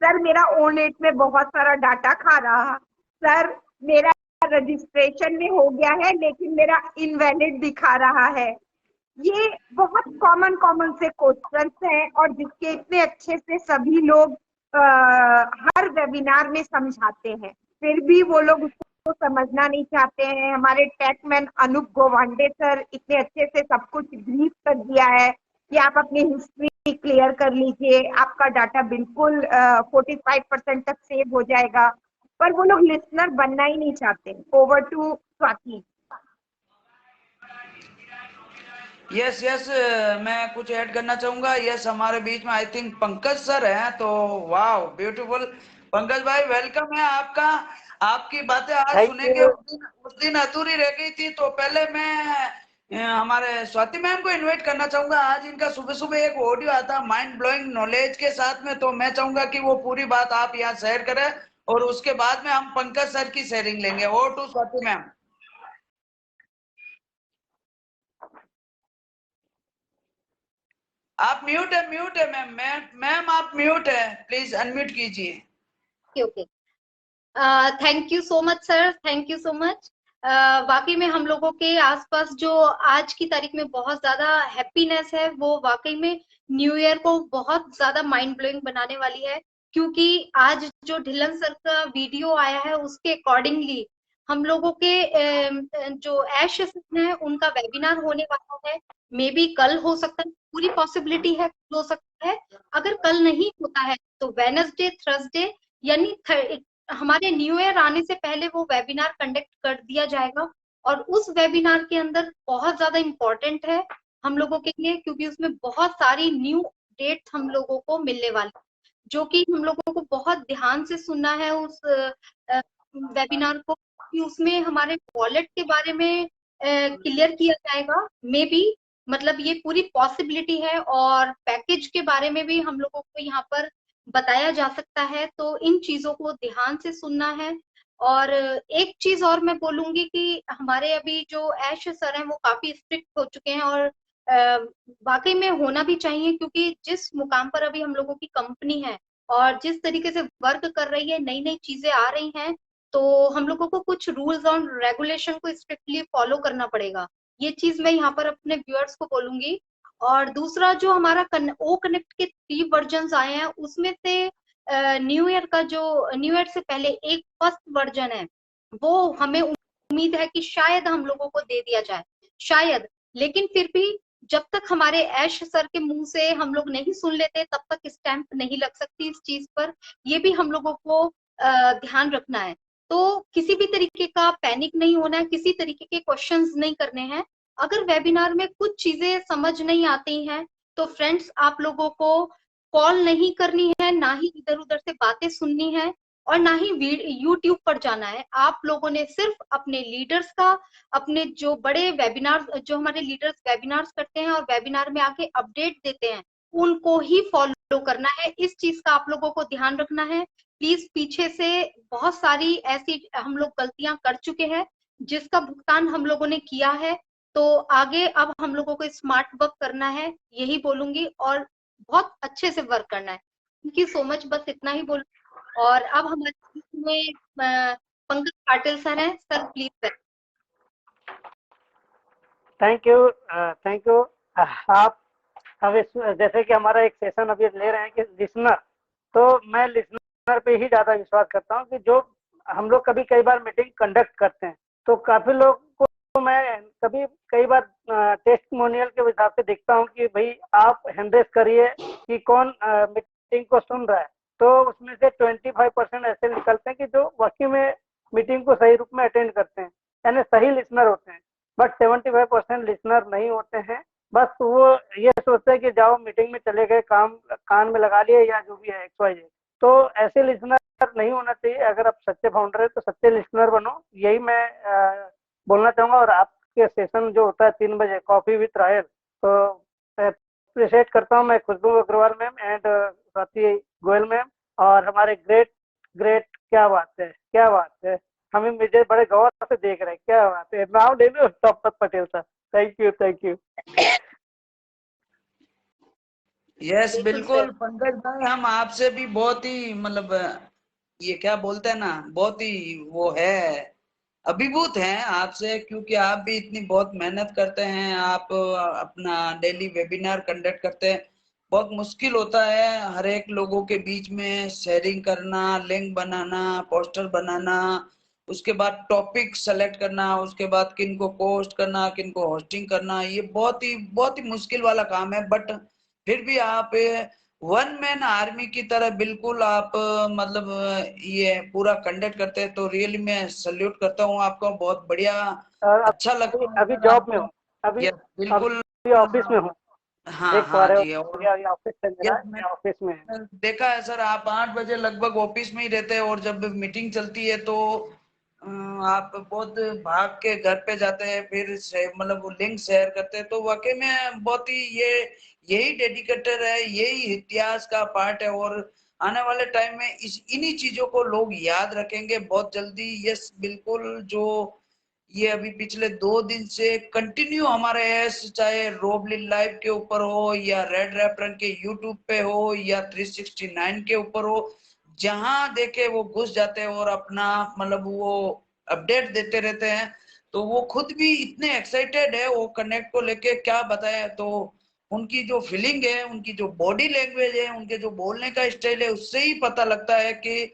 सर मेरा ओनेट में बहुत सारा डाटा खा रहा, सर मेरा रजिस्ट्रेशन में हो गया है लेकिन मेरा इनवैलिड दिखा रहा है। ये बहुत कॉमन से क्वेश्चंस हैं, और जिसके इतने अच्छे से सभी लोग हर वेबिनार में समझाते हैं, फिर भी वो लोग उसको समझना नहीं चाहते हैं। हमारे टेकमैन अनूप गोवांडे सर इतने अच्छे से सब कुछ ब्रीफ कर दिया है कि आप अपनी हिस्ट्री क्लियर कर लीजिए, आपका डाटा बिल्कुल 45% तक सेव हो जाएगा, पर वो लोग लिसनर बनना ही नहीं चाहते। Over to Swati. Yes yes, मैं कुछ ऐड करना चाहूंगा। यस, हमारे बीच में आई थिंक पंकज सर हैं, तो वाह ब्यूटीफुल। पंकज भाई वेलकम है आपका। आपकी बातें आज सुनेंगे, उस दिन अधूरी रह गई थी, तो पहले मैं हमारे स्वाति मैम को इनवाइट करना चाहूंगा। आज इनका सुबह सुबह एक ऑडियो आता माइंड ब्लोइंग नॉलेज के साथ में, तो मैं चाहूंगा कि वो पूरी बात आप यहाँ शेयर करें, और उसके बाद में हम पंकज सर की शेयरिंग लेंगे। Over to Swati ma'am. आप म्यूट है मैम आप म्यूट है, प्लीज अनम्यूट कीजिए। Okay, thank you so much sir, thank you so much. वाकई में हम लोगों के आसपास जो आज की तारीख में बहुत ज्यादा हैप्पीनेस है, वो वाकई में न्यू ईयर को बहुत ज्यादा माइंड ब्लोइंग बनाने वाली है। क्योंकि आज जो ढिल्लन सर का वीडियो आया है उसके अकॉर्डिंगली हम लोगों के जो ऐश हैं उनका वेबिनार होने वाला है। मे बी कल हो सकता है, पूरी पॉसिबिलिटी है हो सकता है। अगर कल नहीं होता है तो वेनसडे, थर्सडे, यानी हमारे न्यू ईयर आने से पहले वो वेबिनार कंडक्ट कर दिया जाएगा। और उस वेबिनार के अंदर बहुत ज्यादा इम्पोर्टेंट है हम लोगों के लिए, क्योंकि उसमें बहुत सारी न्यू डेट हम लोगों को मिलने वाली, जो कि हम लोगों को बहुत ध्यान से सुनना है उस वेबिनार को, कि उसमें हमारे वॉलेट के बारे में क्लियर किया जाएगा। मे बी मतलब ये पूरी पॉसिबिलिटी है, और पैकेज के बारे में भी हम लोगों को यहाँ पर बताया जा सकता है। तो इन चीजों को ध्यान से सुनना है। और एक चीज और मैं बोलूंगी कि हमारे अभी जो ऐश सर हैं वो काफी स्ट्रिक्ट हो चुके हैं, और वाकई में होना भी चाहिए, क्योंकि जिस मुकाम पर अभी हम लोगों की कंपनी है और जिस तरीके से वर्क कर रही है, नई नई चीजें आ रही हैं, तो हम लोगों को कुछ रूल्स और रेगुलेशन को स्ट्रिक्टली फॉलो करना पड़ेगा। ये चीज मैं यहाँ पर अपने व्यूअर्स को बोलूंगी। और दूसरा, जो हमारा ओ कनेक्ट के 3 वर्जन आए हैं, उसमें से न्यू ईयर का जो न्यू ईयर से पहले एक फर्स्ट वर्जन है, वो हमें उम्मीद है कि शायद हम लोगों को दे दिया जाए, शायद। लेकिन फिर भी जब तक हमारे ऐश सर के मुंह से हम लोग नहीं सुन लेते, तब तक स्टैंप नहीं लग सकती इस चीज पर। ये भी हम लोगों को ध्यान रखना है। तो किसी भी तरीके का पैनिक नहीं होना है, किसी तरीके के क्वेश्चंस नहीं करने हैं। अगर वेबिनार में कुछ चीजें समझ नहीं आती हैं, तो फ्रेंड्स आप लोगों को कॉल नहीं करनी है, ना ही इधर उधर से बातें सुननी है, और ना ही यूट्यूब पर जाना है। आप लोगों ने सिर्फ अपने लीडर्स का, अपने जो बड़े वेबिनार, जो हमारे लीडर्स वेबिनार्स करते हैं और वेबिनार में आके अपडेट देते हैं, उनको ही फॉलो करना है। इस चीज का आप लोगों को ध्यान रखना है। प्लीज, पीछे से बहुत सारी ऐसी हम लोग गलतियां कर चुके हैं, जिसका भुगतान हम लोगों ने किया है। तो आगे अब हम लोगों को स्मार्ट वर्क करना है, यही बोलूंगी, और बहुत अच्छे से वर्क करना है। थैंक यू सो मच, बस इतना ही बोल। और अब हमारे बीच में पंकज पाटिल सर हैं। Sir please. Thank you, thank you. आप अब जैसे कि हमारा एक सेशन अभी ले रहे हैं कि लिसनर, तो मैं लिसनर पे ही ज्यादा विश्वास करता हूँ कि जो हम लोग कभी कई बार मीटिंग कंडक्ट करते हैं, तो काफी लोग को मैं कई बार टेस्टिमोनियल के हिसाब से देखता हूँ कि भाई आप हैंडरेस करिए कि कौन मीटिंग को सुन रहा है, तो उसमें से 25% ऐसे निकलते हैं कि जो वाकई में मीटिंग को सही रूप में अटेंड करते हैं, यानी सही लिसनर होते हैं। बट 75% लिसनर नहीं होते हैं, बस वो ये सोचते हैं कि जाओ मीटिंग में चले गए, काम कान में लगा लिए या जो भी है XYZ। तो ऐसे लिसनर नहीं होना चाहिए। अगर आप सच्चे फाउंडर है तो सच्चे लिसनर बनो, यही मैं बोलना चाहूंगा। और आपके सेशन जो होता है 3 बजे कॉफी विथ रायल, तो अप्रिशिएट करता हूँ मैं Khushbu Agarwal ma'am and Swati Goyal ma'am, और हमारे ग्रेट ग्रेट, क्या बात है, क्या बात है, हमें मुझे बड़े गौर से देख रहे हैं, क्या बात है। नाम ले लो Sampat Patel sir. Thank you, thank you. Yes बिल्कुल पंकज भाई, हम आपसे भी बहुत ही मतलब ये क्या बोलते हैं ना, बहुत ही वो है, अभिभूत हैं आपसे, क्योंकि आप भी इतनी बहुत मेहनत करते हैं। आप अपना डेली वेबिनार कंडक्ट करते हैं। बहुत मुश्किल होता है हर एक लोगों के बीच में शेयरिंग करना, लिंक बनाना, पोस्टर बनाना, उसके बाद टॉपिक सेलेक्ट करना, उसके बाद किन को पोस्ट करना, किन को होस्टिंग करना। ये बहुत ही मुश्किल वाला काम है। बट फिर भी आप वन मैन आर्मी की तरह बिल्कुल आप मतलब ये पूरा कंडक्ट करते हैं। तो रियली मैं सल्यूट करता हूँ आपको, बहुत बढ़िया, अच्छा लगता है। अभी जॉब में हूँ, अभी बिल्कुल ऑफिस में हूँ। हाँ हाँ जी। और ऑफिस से मेरा ऑफिस में है। देखा है सर, आप 8 बजे लगभग ऑफिस में ही रहते हैं, और जब मीटिंग चलती है तो आप बहुत भाग के घर पे जाते हैं, फिर से मतलब वो लिंक शेयर करते हैं। तो वाकई में बहुत ही यही डेडिकेटेड है, यही इतिहास का पार्ट है। और आने वाले टाइम में इन्हीं चीजों को लोग याद रखेंगे बहुत जल्दी। यस बिल्कुल, जो ये अभी पिछले 2 दिन से कंटिन्यू हमारे ऐस, चाहे रोबलिन लाइव के ऊपर हो या रेड रेफरन के यूट्यूब पे हो या 369 के ऊपर हो, जहां देखे वो घुस जाते हैं और अपना मतलब वो अपडेट देते रहते हैं। तो वो खुद भी इतने एक्साइटेड है वो कनेक्ट को लेके, क्या बताएं। तो उनकी जो फीलिंग है, उनकी जो बॉडी लैंग्वेज है, उनके जो बोलने का स्टाइल है, उससे ही पता लगता है कि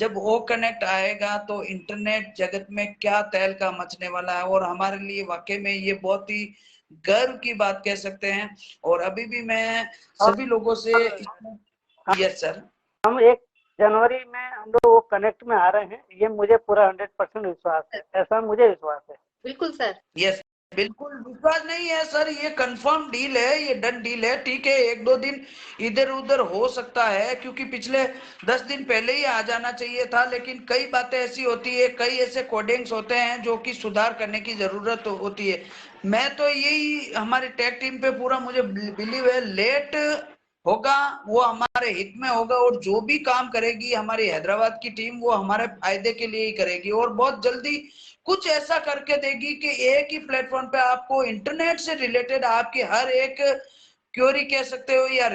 जब वो कनेक्ट आएगा तो इंटरनेट जगत में क्या तहलका मचने वाला है, और हमारे लिए वाकई में ये बहुत ही गर्व की बात कह सकते हैं। और अभी भी मैं सभी लोगों से यस सर, हम 1 जनवरी में हम लोग वो कनेक्ट में आ रहे हैं, ये मुझे पूरा 100% विश्वास है, ऐसा मुझे विश्वास है। बिल्कुल सर। यस, बिल्कुल विश्वास नहीं है सर, ये कंफर्म डील है, ये डन डील है। ठीक है, 1-2 दिन इधर उधर हो सकता है, क्योंकि पिछले 10 दिन पहले ही आ जाना चाहिए था, लेकिन कई बातें ऐसी होती है, कई ऐसे कोडिंग्स होते हैं जो कि सुधार करने की जरूरत होती है। मैं तो यही हमारी टेक टीम पे पूरा मुझे बिलीव है, लेट होगा वो हमारे हित में होगा, और जो भी काम करेगी हमारी हैदराबाद की टीम वो हमारे फायदे के लिए ही करेगी, और बहुत जल्दी कुछ ऐसा करके देगी कि एक ही प्लेटफॉर्म पे आपको इंटरनेट से रिलेटेड आपकी हर एक क्वेरी कह सकते हो या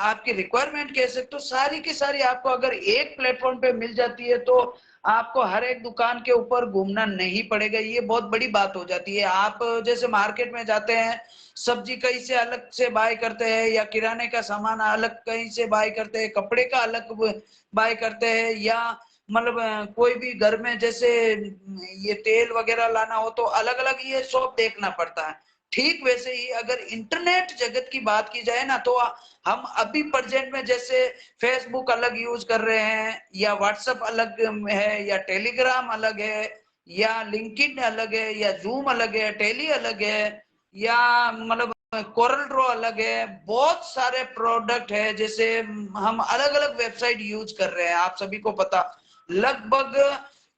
आपकी रिक्वायरमेंट कह सकते हो, सारी की सारी आपको अगर एक प्लेटफॉर्म पे मिल जाती है तो आपको हर एक दुकान के ऊपर घूमना नहीं पड़ेगा। ये बहुत बड़ी बात हो जाती है। आप जैसे मार्केट में जाते हैं, सब्जी कहीं से अलग से बाय करते हैं, या किराने का सामान अलग कहीं से बाय करते हैं, कपड़े का अलग बाय करते हैं, या मतलब कोई भी घर में जैसे ये तेल वगैरह लाना हो तो अलग अलग ये शॉप देखना पड़ता है। ठीक वैसे ही अगर इंटरनेट जगत की बात की जाए ना, तो हम अभी प्रेजेंट में जैसे फेसबुक अलग यूज कर रहे हैं, या व्हाट्सएप अलग है, या टेलीग्राम अलग है, या लिंक्डइन अलग है, या जूम अलग है, टेली अलग है, या मतलब कोरल ड्रॉ अलग है, बहुत सारे प्रोडक्ट है। जैसे हम अलग अलग वेबसाइट यूज कर रहे हैं, आप सभी को पता, लगभग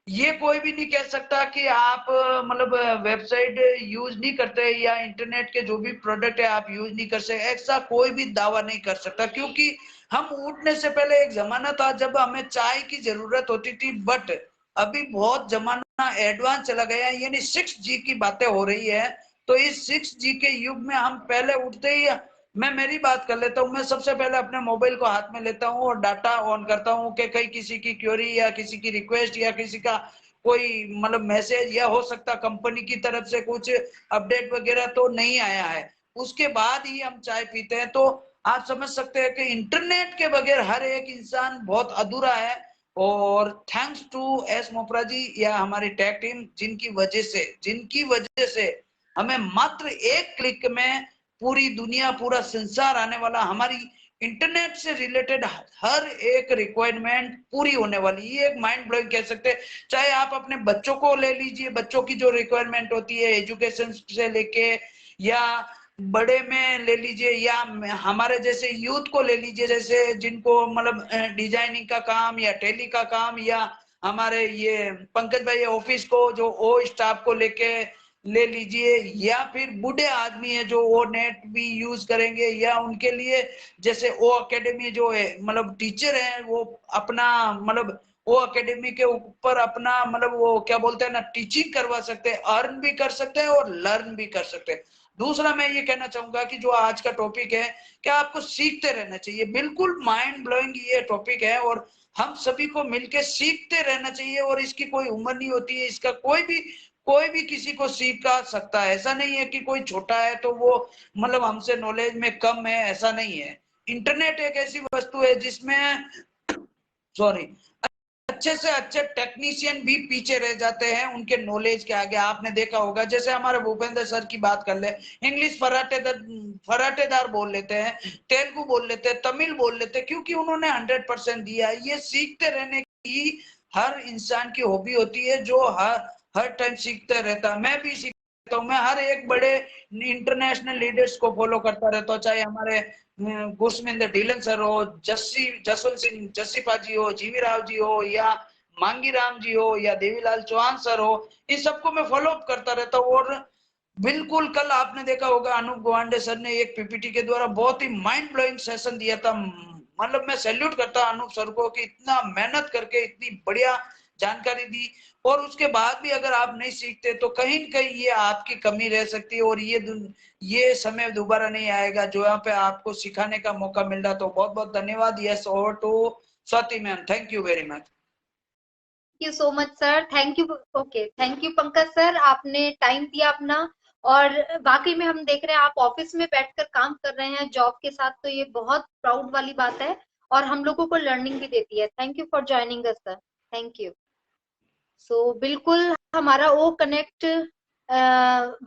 ये कोई भी नहीं कह सकता कि आप मतलब वेबसाइट यूज नहीं करते या इंटरनेट के जो भी प्रोडक्ट है आप यूज नहीं कर सकते, ऐसा कोई भी दावा नहीं कर सकता। क्योंकि हम उठने से पहले एक जमाना था जब हमें चाय की जरूरत होती थी, बट अभी बहुत जमाना एडवांस चला गया है, यानी 6G की बातें हो रही है। तो इस 6G के युग में हम पहले उठते ही, मैं मेरी बात कर लेता हूँ, मैं सबसे पहले अपने मोबाइल को हाथ में लेता हूँ और डाटा ऑन करता हूँ कि कहीं किसी की क्वेरी या किसी की रिक्वेस्ट या किसी का कोई मतलब मैसेज, या हो सकता कंपनी की तरफ से कुछ अपडेट वगैरह तो नहीं आया है, उसके बाद ही हम चाय पीते हैं। तो आप समझ सकते हैं कि इंटरनेट के बगैर हर एक इंसान बहुत अधूरा है। और थैंक्स टू एस मोपरा जी या हमारी टेक टीम, जिनकी वजह से हमें मात्र एक क्लिक में पूरी दुनिया, पूरा संसार आने वाला, हमारी इंटरनेट से रिलेटेड हर एक रिक्वायरमेंट पूरी होने वाली, ये एक माइंड ब्लोइंग कह सकते हैं। चाहे आप अपने बच्चों को ले लीजिए, बच्चों की जो रिक्वायरमेंट होती है एजुकेशन से लेके, या बड़े में ले लीजिए, या हमारे जैसे यूथ को ले लीजिए, जैसे जिनको मतलब डिजाइनिंग का काम या टेली का काम, या हमारे ये पंकज भाई ऑफिस को जो ओ स्टाफ को लेके ले लीजिए, या फिर बूढ़े आदमी है जो वो नेट भी यूज करेंगे, या उनके लिए जैसे ओ एकेडमी जो है मतलब टीचर है वो अपना मतलब वो एकेडमी के ऊपर अपना मतलब वो क्या बोलते हैं ना, टीचिंग करवा सकते हैं, अर्न भी कर सकते हैं और लर्न भी कर सकते हैं। दूसरा मैं ये कहना चाहूंगा कि जो आज का टॉपिक है, क्या आपको सीखते रहना चाहिए, बिल्कुल माइंड ब्लोइंग ये टॉपिक है, और हम सभी को मिलकर सीखते रहना चाहिए। और इसकी कोई उम्र नहीं होती है, इसका कोई भी किसी को सिखा सकता है। ऐसा नहीं है कि कोई छोटा है तो वो मतलब हमसे नॉलेज में कम है, ऐसा नहीं है। इंटरनेट एक ऐसी वस्तु है जिसमें सॉरी अच्छे से अच्छे टेक्नीशियन भी पीछे रह जाते हैं उनके नॉलेज के आगे। आपने देखा होगा, जैसे हमारे भूपेंद्र सर की बात कर ले, इंग्लिश फराटेदार बोल लेते हैं, तेलुगु बोल लेते हैं, तमिल बोल लेते हैं, क्योंकि उन्होंने 100% दिया। ये सीखते रहने की हर इंसान की हॉबी होती है, जो हर टाइम सीखते रहता है। मैं भी सीखता हूँ, मैं हर एक बड़े इंटरनेशनल लीडर्स को फॉलो करता रहता हूँ, चाहे हमारे गुरसमिंदर ढीलन सर हो, जसवंत सिंह जस्सीपा जी हो, जीवी राव जी हो, या मांगी राम जी हो, या देवीलाल चौहान सर हो, इन सबको मैं फॉलो अप करता रहता हूँ। और बिल्कुल कल आपने देखा होगा अनूप गवांडे सर ने एक पीपीटी के द्वारा बहुत ही माइंड ब्लोइंग सेशन दिया था। मतलब मैं सैल्यूट करता हूं अनूप सर को कि इतना मेहनत करके इतनी बढ़िया जानकारी दी, और उसके बाद भी अगर आप नहीं सीखते तो कहीं न कहीं ये आपकी कमी रह सकती है, और ये समय दोबारा नहीं आएगा जो यहाँ पे आपको सिखाने का मौका मिल रहा। तो बहुत बहुत धन्यवाद। Yes, over to Swati ma'am, thank you very much. Thank you so much sir, thank you. Okay, thank you Pankaj sir, आपने टाइम दिया अपना। और वाकई में हम देख रहे हैं आप ऑफिस में बैठकर काम कर रहे हैं जॉब के साथ, तो ये बहुत प्राउड वाली बात है और हम लोगों को लर्निंग भी देती है। Thank you for joining us sir. Thank you. So बिल्कुल हमारा ओ कनेक्ट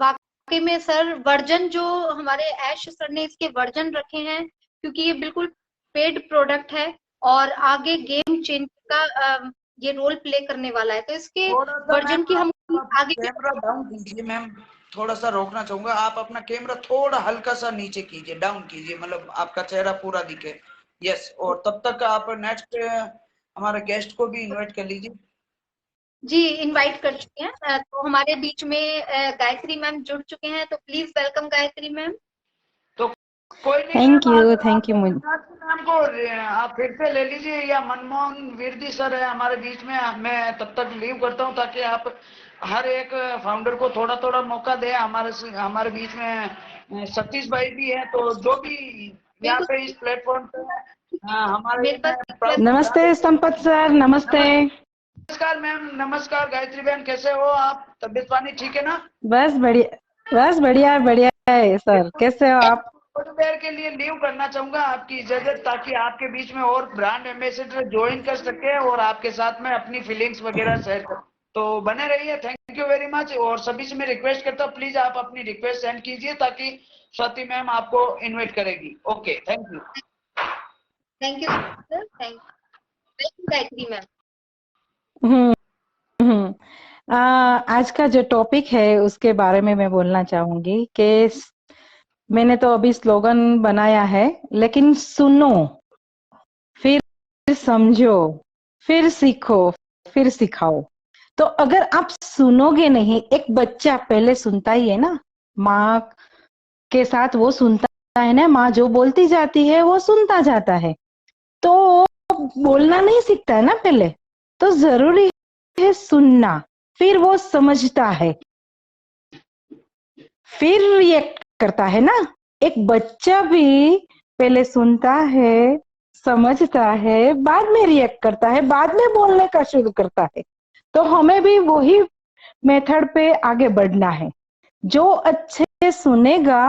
वाकई में सर वर्जन जो हमारे ऐश सर ने इसके वर्जन रखे हैं, क्योंकि ये बिल्कुल पेड प्रोडक्ट है और आगे गेम चेंज का ये रोल प्ले करने वाला है, तो इसके थोड़ा सा वर्जन की मैम हम आप आगे कैमरा डाउन कीजिए मैम, थोड़ा सा रोकना चाहूंगा, आप अपना कैमरा थोड़ा हल्का सा नीचे कीजिए, डाउन कीजिए, मतलब आपका चेहरा पूरा दिखे। यस, और तब तक आप नेक्स्ट हमारे गेस्ट को भी इनवाइट कर लीजिए। जी इनवाइट कर चुके हैं। तो हमारे बीच में गायत्री मैम जुड़ चुके हैं, तो प्लीज वेलकम गायत्री मैम। तो कोई नहीं मैम, थैंक यू मुझे मैम को आप फिर से ले लीजिए, या मनमोहन विरदी सर है हमारे बीच में, मैं तब तक लीव करता हूँ ताकि आप हर एक फाउंडर को थोड़ा थोड़ा मौका दें। हमारे बीच में सतीश भाई भी है, तो जो भी यहाँ बिल्कुल पे इस प्लेटफॉर्म पे मेरे पास हमारे नमस्ते संपत सर, नमस्ते। नमस्कार मैम, नमस्कार गायत्री बहन, कैसे हो आप? तबियत पानी ठीक है ना? बस बढ़िया बढ़िया है सर, कैसे हो आप? कुछ देर के लिए लीव करना चाहूंगा, आपकी इजाजत, ताकि आपके बीच में और ब्रांड एम्बेसडर ज्वाइन कर सके और आपके साथ में अपनी फीलिंग्स वगैरह शेयर कर, तो बने रहिए। Thank you very much. और सभी से मैं रिक्वेस्ट करता हूँ, प्लीज आप अपनी रिक्वेस्ट सेंड कीजिए ताकि स्वाति मैम आपको इनवाइट करेगी। Okay, thank you. Sir, thank you Gayatri ma'am. Hmm hmm आज का जो टॉपिक है उसके बारे में मैं बोलना चाहूंगी कि मैंने तो अभी स्लोगन बनाया है, लेकिन सुनो, फिर समझो, फिर सीखो, फिर सिखाओ। तो अगर आप सुनोगे नहीं, एक बच्चा पहले सुनता ही है ना, माँ के साथ वो सुनता है ना, माँ जो बोलती जाती है वो सुनता जाता है, तो बोलना नहीं सीखता है ना पहले। तो जरूरी है सुनना, फिर वो समझता है, फिर रिएक्ट करता है ना। एक बच्चा भी पहले सुनता है, समझता है, बाद में रिएक्ट करता है, बाद में बोलने का शुरू करता है। तो हमें भी वही मेथड पे आगे बढ़ना है। जो अच्छे सुनेगा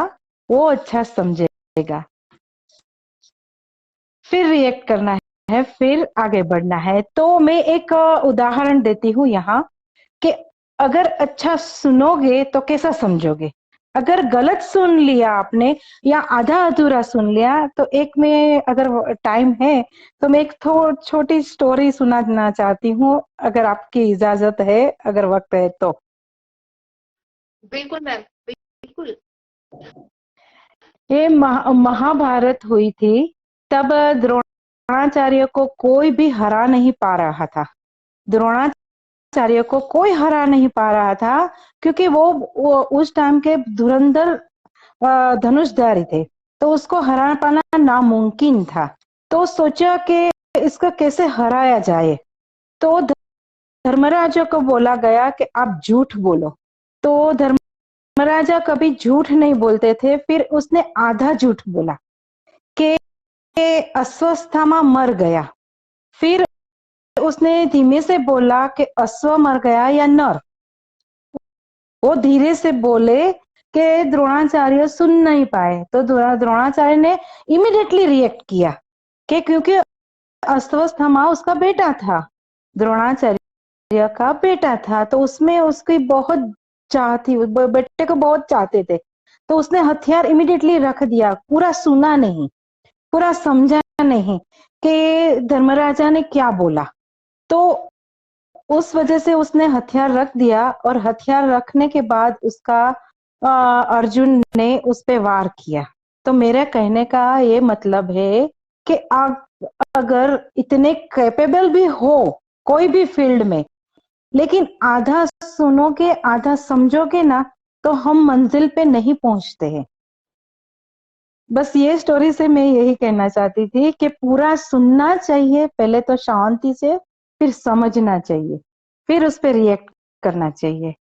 वो अच्छा समझेगा, फिर रिएक्ट करना है, फिर आगे बढ़ना है। तो मैं एक उदाहरण देती हूँ यहाँ कि अगर अच्छा सुनोगे तो कैसा समझोगे। अगर गलत सुन लिया आपने या आधा अधूरा सुन लिया, तो एक में अगर टाइम है तो मैं एक छोटी स्टोरी सुनाना चाहती हूँ, अगर आपकी इजाजत है, अगर वक्त है तो। बिल्कुल मैम, बिल्कुल। ये महाभारत हुई थी, तब द्रोणाचार्य को कोई भी हरा नहीं पा रहा था। द्रोणाचार्य को कोई हरा नहीं पा रहा था, क्योंकि वो उस टाइम के धुरंधर धनुषधारी थे, तो उसको हरा पाना नामुमकिन था। तो सोचा कि इसको कैसे हराया जाए। तो धर्मराजा को बोला गया कि आप झूठ बोलो। तो धर्मराजा कभी झूठ नहीं बोलते थे। फिर उसने आधा झूठ बोला कि अश्वस्थामा मर गया। फिर उसने धीमे से बोला कि अश्व मर गया या नर। वो धीरे से बोले कि द्रोणाचार्य सुन नहीं पाए। तो द्रोणाचार्य ने इमीडिएटली रिएक्ट किया कि क्योंकि अश्वस्थामा उसका बेटा था, द्रोणाचार्य का बेटा था, तो उसमें उसकी बहुत चाह थी, बेटे को बहुत चाहते थे। तो उसने हथियार इमीडिएटली रख दिया, पूरा सुना नहीं, पूरा समझा नहीं कि धर्मराजा ने क्या बोला। तो उस वजह से उसने हथियार रख दिया, और हथियार रखने के बाद उसका अर्जुन ने उस पे वार किया। तो मेरे कहने का ये मतलब है कि आप अगर इतने कैपेबल भी हो कोई भी फील्ड में, लेकिन आधा सुनोगे आधा समझोगे ना, तो हम मंजिल पे नहीं पहुंचते हैं। बस ये स्टोरी से मैं यही कहना चाहती थी कि पूरा सुनना चाहिए पहले, तो शांति से, फिर समझना चाहिए, फिर उस पर रिएक्ट करना चाहिए।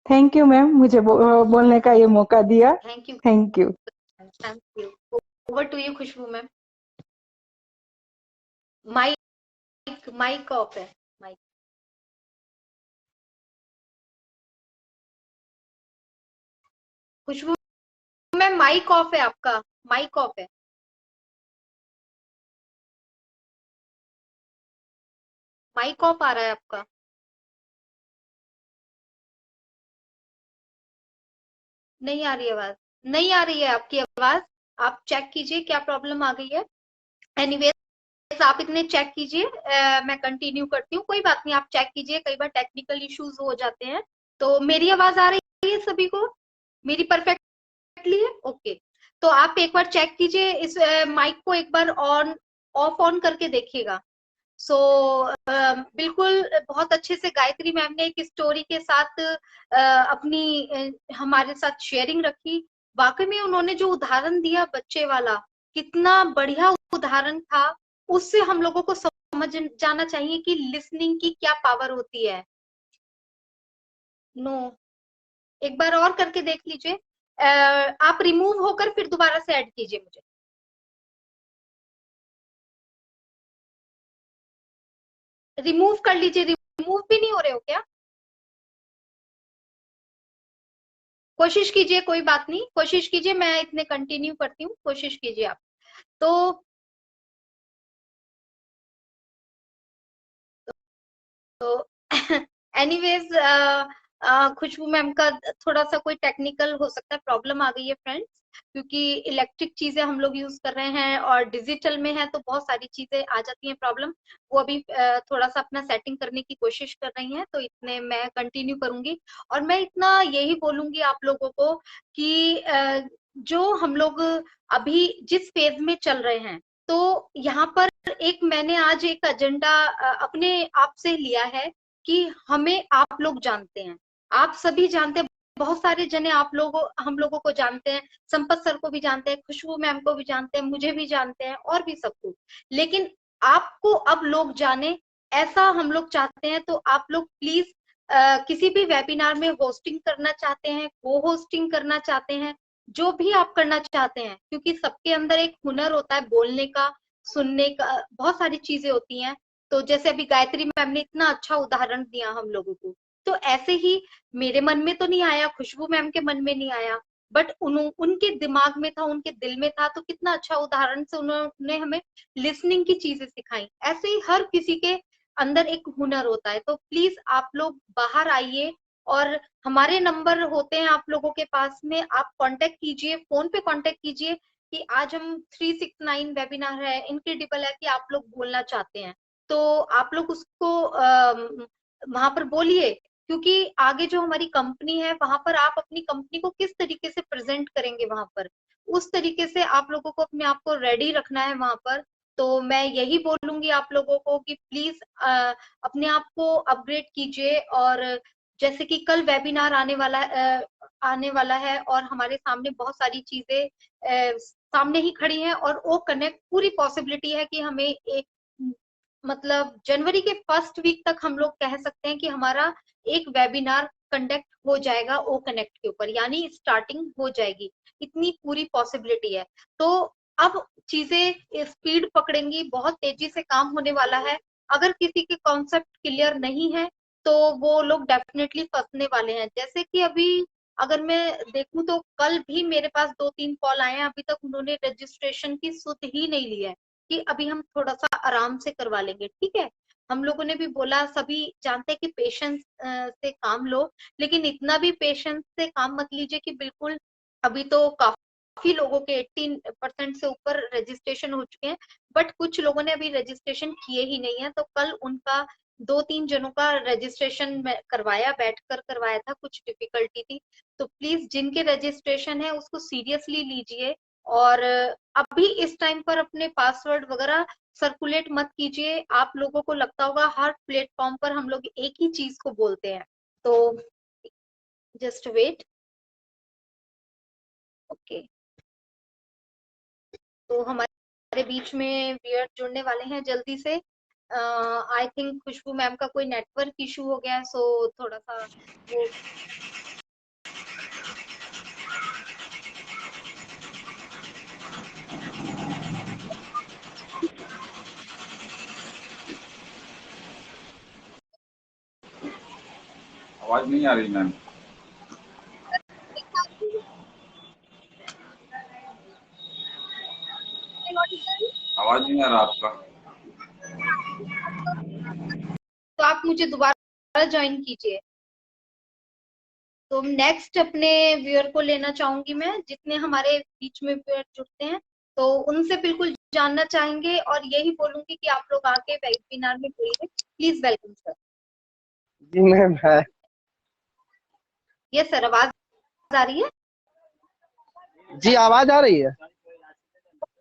थैंक यू मैम, मुझे बोलने का ये मौका दिया। Thank you. Thank you. Thank you. Over to you Khushboo ma'am. Mic off है। Mic Khushbu ma'am, mic off है आपका, माइक ऑफ है। माइक ऑफ आ रहा है आपका। नहीं आ रही आवाज, नहीं आ रही है आपकी आवाज। आप चेक कीजिए क्या प्रॉब्लम आ गई है। एनीवेज आप इतने चेक कीजिए, मैं कंटिन्यू करती हूँ। कोई बात नहीं, आप चेक कीजिए, कई बार टेक्निकल इश्यूज हो जाते हैं। तो मेरी आवाज आ रही है सभी को? मेरी परफेक्टली है? ओके। तो आप एक बार चेक कीजिए, इस माइक को एक बार ऑन ऑफ ऑन करके देखिएगा। सो बिल्कुल बहुत अच्छे से गायत्री मैम ने एक स्टोरी के साथ अपनी हमारे साथ शेयरिंग रखी। वाकई में उन्होंने जो उदाहरण दिया बच्चे वाला, कितना बढ़िया उदाहरण था। उससे हम लोगों को समझ जाना चाहिए कि लिसनिंग की क्या पावर होती है। नो, एक बार और करके देख लीजिए। आप रिमूव होकर फिर दोबारा से ऐड कीजिए मुझे। रिमूव कर लीजिए। रिमूव भी नहीं हो रहे हो क्या? कोशिश कीजिए, कोई बात नहीं, कोशिश कीजिए, मैं इतने कंटिन्यू करती हूँ, कोशिश कीजिए आप। तो तो एनीवेज खुशबू मैम का थोड़ा सा कोई टेक्निकल हो सकता है प्रॉब्लम आ गई है फ्रेंड्स, क्योंकि इलेक्ट्रिक चीजें हम लोग यूज कर रहे हैं और डिजिटल में है तो बहुत सारी चीजें आ जाती हैं प्रॉब्लम। वो अभी थोड़ा सा अपना सेटिंग करने की कोशिश कर रही हैं, तो इतने मैं कंटिन्यू करूंगी। और मैं इतना यही बोलूंगी आप लोगों को कि जो हम लोग अभी जिस फेज में चल रहे हैं, तो यहाँ पर एक मैंने आज एक एजेंडा अपने आप से लिया है कि हमें आप लोग जानते हैं, आप सभी जानते हैं, बहुत सारे जने आप लोगों हम लोगों को जानते हैं, संपत सर को भी जानते हैं, खुशबू मैम को भी जानते हैं, मुझे भी जानते हैं और भी सबको। लेकिन आपको अब लोग जाने, ऐसा हम लोग चाहते हैं। तो आप लोग प्लीज किसी भी वेबिनार में होस्टिंग करना चाहते हैं, को होस्टिंग करना चाहते हैं, जो भी आप करना चाहते हैं, क्योंकि सबके अंदर एक हुनर होता है बोलने का, सुनने का, बहुत सारी चीजें होती हैं। तो जैसे अभी गायत्री मैम ने इतना अच्छा उदाहरण दिया हम लोगों को, तो ऐसे ही मेरे मन में तो नहीं आया, खुशबू मैम के मन में नहीं आया, बट उनके दिमाग में था, उनके दिल में था। तो कितना अच्छा उदाहरण से उन्होंने हमें लिसनिंग की चीजें सिखाई। ऐसे ही हर किसी के अंदर एक हुनर होता है। तो प्लीज आप लोग बाहर आइए, और हमारे नंबर होते हैं आप लोगों के पास में, आप कांटेक्ट कीजिए, फोन पे कांटेक्ट कीजिए कि आज हम 369 वेबिनार है, इनक्रेडिबल है कि आप लोग बोलना चाहते हैं, तो आप लोग उसको वहां पर बोलिए। क्योंकि आगे जो हमारी कंपनी है, वहां पर आप अपनी कंपनी को किस तरीके से प्रेजेंट करेंगे, वहां पर उस तरीके से आप लोगों को अपने आप को रेडी रखना है वहां पर। तो मैं यही बोलूंगी आप लोगों को कि प्लीज अपने आप को अपग्रेड कीजिए। और जैसे कि कल वेबिनार आने वाला है, और हमारे सामने बहुत सारी चीजें सामने ही खड़ी हैं, और वो कनेक्ट पूरी पॉसिबिलिटी है कि हमें एक मतलब जनवरी के फर्स्ट वीक तक हम लोग कह सकते हैं कि हमारा एक वेबिनार कंडक्ट हो जाएगा ओ कनेक्ट के ऊपर, यानी स्टार्टिंग हो जाएगी, इतनी पूरी पॉसिबिलिटी है। तो अब चीजें स्पीड पकड़ेंगी, बहुत तेजी से काम होने वाला है। अगर किसी के कॉन्सेप्ट क्लियर नहीं है तो वो लोग डेफिनेटली फंसने वाले हैं। जैसे कि अभी अगर मैं देखूं तो कल भी मेरे पास 2-3 कॉल आए हैं, अभी तक उन्होंने रजिस्ट्रेशन की सुध ही नहीं ली है कि अभी हम थोड़ा सा आराम से करवा लेंगे। ठीक है, हम लोगों ने भी बोला, सभी जानते हैं कि पेशेंस से काम लो, लेकिन इतना भी पेशेंस से काम मत लीजिए कि बिल्कुल। अभी तो काफी लोगों के 18% से ऊपर रजिस्ट्रेशन हो चुके हैं, बट कुछ लोगों ने अभी रजिस्ट्रेशन किए ही नहीं है। तो कल उनका 2-3 जनों का रजिस्ट्रेशन करवाया, बैठकर करवाया था, कुछ डिफिकल्टी थी। तो प्लीज जिनके रजिस्ट्रेशन है उसको सीरियसली लीजिए, और अभी इस टाइम पर अपने पासवर्ड वगैरह सर्कुलेट मत कीजिए। आप लोगों को लगता होगा हर प्लेटफॉर्म पर हम लोग एक ही चीज को बोलते हैं। तो जस्ट वेट। ओके, तो हमारे बीच में वियर जुड़ने वाले हैं जल्दी से। आई थिंक खुशबू मैम का कोई नेटवर्क इशू हो गया है, सो थोड़ा सा वो आवाज नहीं आ रही मैम, आवाज नहीं आ रहा आपका। तो आप मुझे दोबारा ज्वाइन कीजिए। तो नेक्स्ट अपने व्यूअर को लेना चाहूंगी मैं, जितने हमारे बीच में व्यूअर जुड़ते हैं तो उनसे बिल्कुल जानना चाहेंगे, और यही बोलूंगी कि आप लोग आके वेबिनार में जुड़िए। Please welcome sir. जी मैम है। ये सर आवाज आ रही है? जी आवाज आ रही है।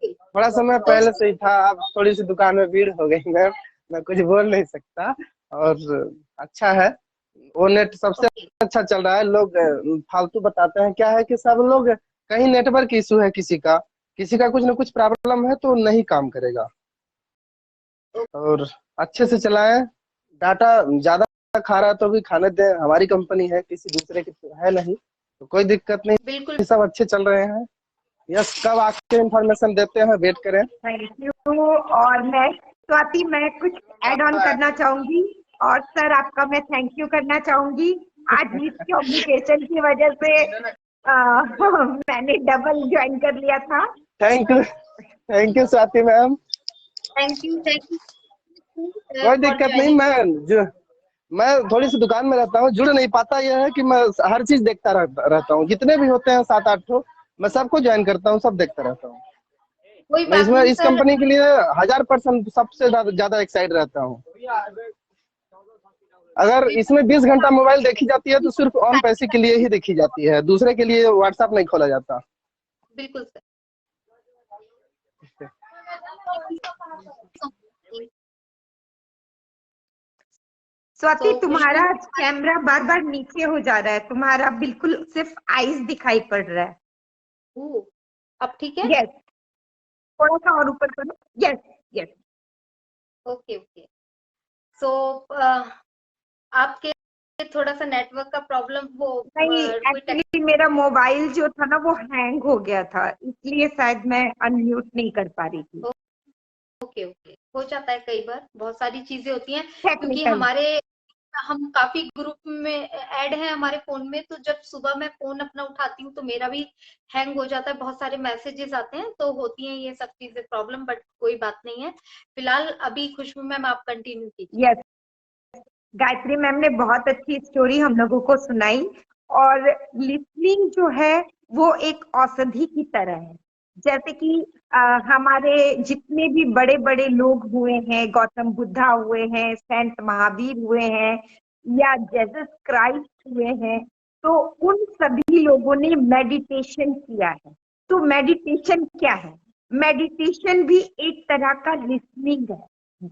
थोड़ा समय तो पहले से ही था, अब थोड़ी सी दुकान में भीड़ हो गई मैम, मैं कुछ बोल नहीं सकता। और अच्छा है, वो नेट सबसे अच्छा चल रहा है। लोग फालतू बताते हैं, क्या है कि सब लोग कहीं नेटवर्क इशू है, किसी का कुछ ना कुछ प्रॉब्लम है तो नहीं काम करेगा। और अच्छे से चलाएं, डाटा ज्यादा खा रहा है तो भी खाने दें, हमारी कंपनी है, किसी दूसरे की है नहीं, तो कोई दिक्कत नहीं, बिल्कुल सब अच्छे चल रहे हैं। यस, कब आके इंफॉर्मेशन देते हैं, वेट करें। Thank you. और मैं स्वाति, मैं कुछ ऐड ऑन करना चाहूंगी, और सर आपका मैं थैंक यू करना चाहूंगी। आज मिस कम्युनिकेशन की वजह से मैंने डबल ज्वाइन कर लिया था। Thank you Swati ma'am. Thank you कोई दिक्कत नहीं, मैं थोड़ी सी दुकान में रहता हूँ, जुड़ नहीं पाता। यह है कि मैं हर चीज देखता रहता हूँ, जितने भी होते हैं 7-8 ठो, मैं सबको ज्वाइन करता हूँ, सब देखता रहता हूँ। कोई मैं बात इसमें नहीं इस सर। कंपनी के लिए 1000% सबसे ज्यादा एक्साइट रहता हूँ। अगर इसमें 20 घंटा मोबाइल देखी जाती है तो सिर्फ ऑन पैसे के लिए ही देखी जाती है, दूसरे के लिए व्हाट्सएप नहीं खोला जाता। बिल्कुल सर। स्वाति, तो तुम्हारा खुशबू कैमरा बार बार नीचे हो जा रहा है, तुम्हारा बिल्कुल सिर्फ आईज दिखाई पड़ रहा है। अब ठीक है? यस, थोड़ा सा और ऊपर करो। Yes yes. Okay okay. So आपके थोड़ा सा नेटवर्क का प्रॉब्लम वो नहीं, कोई एक्चुअली मेरा मोबाइल जो था ना वो हैंग हो गया था, इसलिए शायद मैं अनम्यूट नहीं कर पा रही थी। ओके ओके, हो जाता है कई बार, बहुत सारी चीजें होती हैं क्योंकि टेक्निकल। हम काफी ग्रुप में ऐड हैं हमारे फोन में, तो जब सुबह मैं फोन अपना उठाती हूँ तो मेरा भी हैंग हो जाता है, बहुत सारे मैसेजेस आते हैं, तो होती हैं ये सब चीजें प्रॉब्लम, बट कोई बात नहीं है। फिलहाल अभी खुशबू मैम आप कंटिन्यू कीजिए। यस, गायत्री मैम ने बहुत अच्छी स्टोरी हम लोगों को सुनाई, और लिसनिंग जो है वो एक औषधि की तरह है। जैसे कि हमारे जितने भी बड़े बड़े लोग हुए हैं, गौतम बुद्धा हुए हैं, संत महावीर हुए हैं, या जीसस क्राइस्ट हुए हैं, तो उन सभी लोगों ने मेडिटेशन किया है। तो मेडिटेशन क्या है? मेडिटेशन भी एक तरह का लिसनिंग है,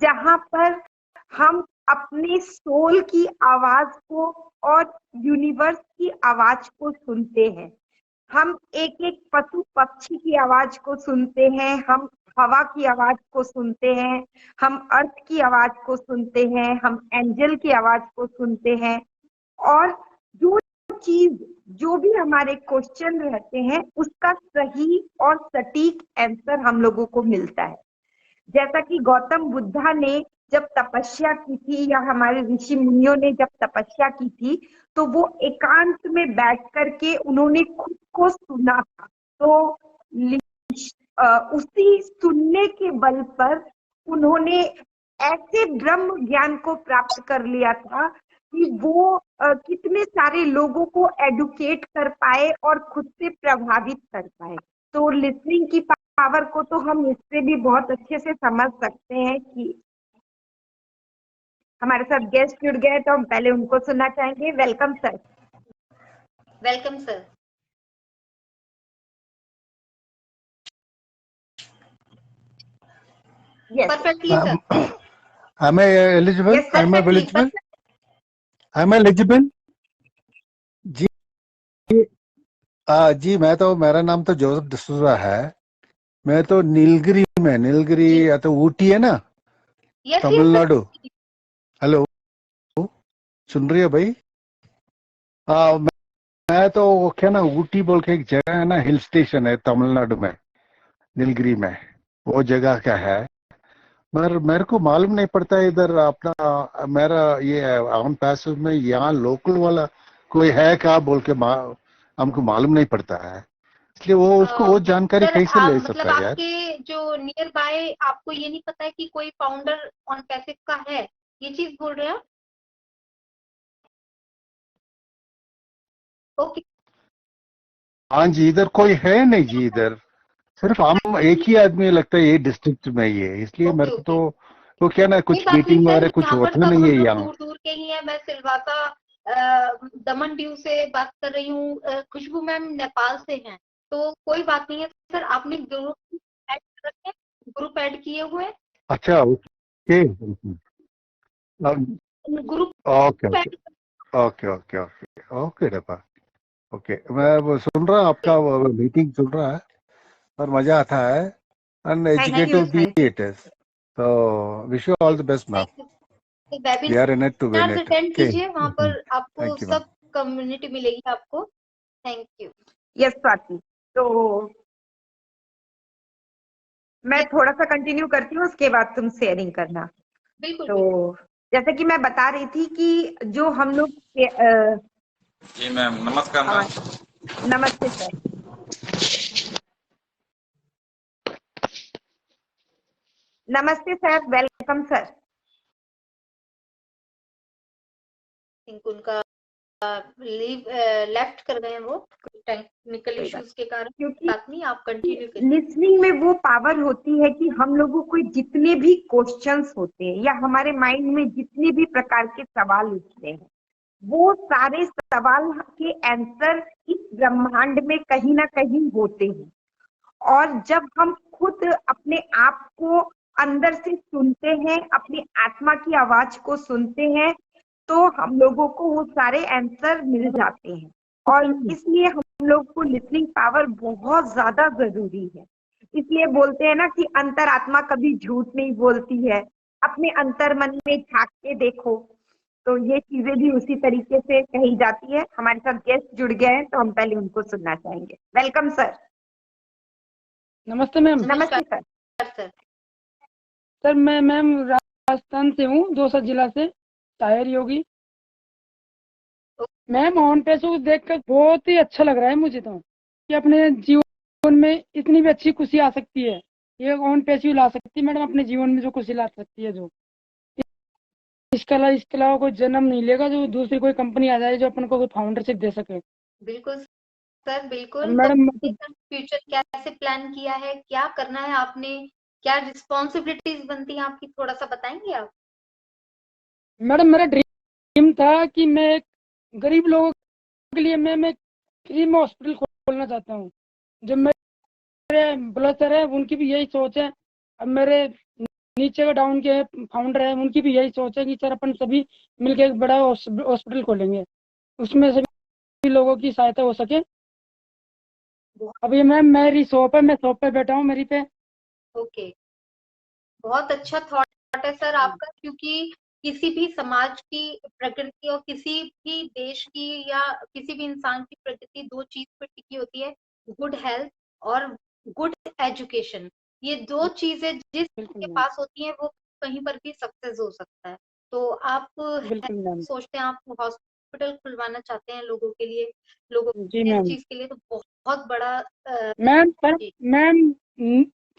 जहां पर हम अपने सोल की आवाज को और यूनिवर्स की आवाज को सुनते हैं। हम एक एक पशु पक्षी की आवाज को सुनते हैं, हम हवा की आवाज को सुनते हैं, हम अर्थ की आवाज को सुनते हैं, हम एंजल की आवाज को सुनते हैं, और जो चीज, जो भी हमारे क्वेश्चन रहते हैं उसका सही और सटीक आंसर हम लोगों को मिलता है। जैसा कि गौतम बुद्धा ने जब तपस्या की थी, या हमारे ऋषि मुनियों ने जब तपस्या की थी, तो वो एकांत में बैठ करके उन्होंने खुद को सुना था। तो उसी सुनने के बल पर उन्होंने ऐसे ब्रह्म ज्ञान को प्राप्त कर लिया था कि वो कितने सारे लोगों को एडुकेट कर पाए और खुद से प्रभावित कर पाए। तो लिसनिंग की पावर को तो हम इससे भी बहुत अच्छे से समझ सकते हैं कि हमारे साथ गेस्ट जुड़ गए, तो हम पहले उनको सुनना चाहेंगे। Welcome sir. Welcome sir. Perfectly sir. Am I eligible? Yes, sir, Am I perfectly, eligible? Am I eligible? जी जी, मेरा नाम तो जोसेफ डिसूजा है। मैं तो नीलगिरी या तो ऊटी है ना, yes, तमिलनाडु। हेलो, सुन रही है भाई? मैं तो क्या ना, ऊटी बोल के एक जगह है ना, हिल स्टेशन है तमिलनाडु में, नीलगिरी में, वो जगह का है। मगर मेरे को मालूम नहीं पड़ता इधर अपना, मेरा ये ऑन पैसिव में यहाँ लोकल वाला कोई है क्या बोल के हमको मालूम नहीं पड़ता है, इसलिए उसको वो जानकारी सर, कैसे ले मतलब सकता है यार? आपके जो नियर बाय आपको ये नहीं पता है कि कोई फाउंडर ऑन पैसिव का है, ये चीज बोल रहे हैं आप? ओके। हाँ जी, इधर कोई है नहीं जी, इधर सिर्फ हम एक ही आदमी लगता है ये डिस्ट्रिक्ट में ही है, इसलिए मेरे को तो वो क्या ना कोई कुछ बात नहीं मीटिंग सर, वगैरह कुछ यहाँ पर होता सब नहीं हम है लोग यहाँ। दूर दूर के ही हैं। मैं सिलवासा दमन दीव से बात कर रही हूँ, खुशबू मैम नेपाल से हैं। तो कोई बात नहीं है सर, आपने ग्रुप ऐड कर रखे हैं, ग्रुप ऐड किए हुए हैं? अच्छा okay group okay okay okay okay okay डब्बा ओके। मैं वो सुन रहा आपका वो मीटिंग सुन रहा है और मजा आता है एंड एजुकेटिव भी इट इज। तो wish you all the best ma'am, we are in it to win it. Attend कीजिए, वहाँ पर आपको थैंक यू मैम। सब कम्युनिटी मिलेगी आपको। Thank you. यस स्वाति, तो मैं थोड़ा सा कंटिन्यू करती हूँ, उसके बाद तुम शेयरिंग करना। बिल्कुल। तो जैसे कि मैं बता रही थी कि जो हम लोग जी मैम, नमस्कार मैम। नमस्ते सर। नमस्ते सर, वेलकम सर। उनका लीव लेफ्ट कर गए हैं वो टेक्निकल इश्यूज के कारण। क्योंकि बात नहीं, आप कंटिन्यू करिए। लिसनिंग में वो पावर होती है कि हम लोगों को जितने भी क्वेश्चंस होते हैं या हमारे माइंड में जितने भी प्रकार के सवाल उठते हैं, वो सारे सवाल के आंसर इस ब्रह्मांड में कहीं ना कहीं होते हैं। और जब हम खुद अपने आप को अंदर से सुनते हैं, अपनी आत्मा की आवाज को सुनते हैं, तो हम लोगों को वो सारे आंसर मिल जाते हैं। और इसलिए हम लोग को लिसनिंग पावर बहुत ज्यादा जरूरी है। इसलिए बोलते हैं ना कि अंतरात्मा कभी झूठ नहीं बोलती है, अपने अंतर मन में झांक के देखो। तो ये चीजें भी उसी तरीके से कही जाती है। हमारे साथ गेस्ट जुड़ गए हैं, तो हम पहले उनको सुनना चाहेंगे। Welcome sir. नमस्ते मैम। नमस्ते सर। सर मैं मैम राजस्थान से हूँ, दौसा जिला से, ताहिर योगी। मैम ऑन पेज को देखकर बहुत ही अच्छा लग रहा है मुझे तो, कि अपने जीवन में इतनी भी अच्छी खुशी आ सकती है। ये ऑन पेज ला सकती है मैडम अपने जीवन में जो खुशी ला सकती है, जो इसके अलावा कोई जन्म नहीं लेगा जो दूसरी कोई कंपनी आ जाए जो अपन को कोई फाउंडरशिप दे सके। बिल्कुल सर, बिल्कुल। मैडम तो फ्यूचर कैसे प्लान किया है, क्या करना है आपने, क्या रिस्पॉन्सिबिलिटीज बनती है आपकी, थोड़ा सा बताएंगे आप? मैडम मेरा ड्रीम था कि मैं एक गरीब लोगों के लिए मैं फ्री में हॉस्पिटल खोलना चाहता हूँ। जो मेरे ब्लसर है उनकी भी यही सोच है, अब मेरे नीचे का डाउन के फाउंडर है उनकी भी यही सोच है कि सर अपन सभी मिलकर एक बड़ा हॉस्पिटल खोलेंगे, उसमें सभी लोगों की सहायता हो सके। अभी मैम मेरी शॉप है, मैं शॉप पे बैठा हूँ मेरी पे। ओके, बहुत अच्छा थॉट है सर आपका, क्योंकि किसी भी समाज की प्रकृति और किसी भी देश की या किसी भी इंसान की प्रकृति दो चीज पर टिकी होती है, गुड हेल्थ और गुड एजुकेशन। ये दो चीजें जिस के पास होती हैं वो कहीं पर भी सक्सेस हो सकता है। तो आप सोचते हैं, आप हॉस्पिटल खुलवाना चाहते हैं लोगों के लिए, लोगों की इस चीज के लिए, तो बहुत बड़ा मैम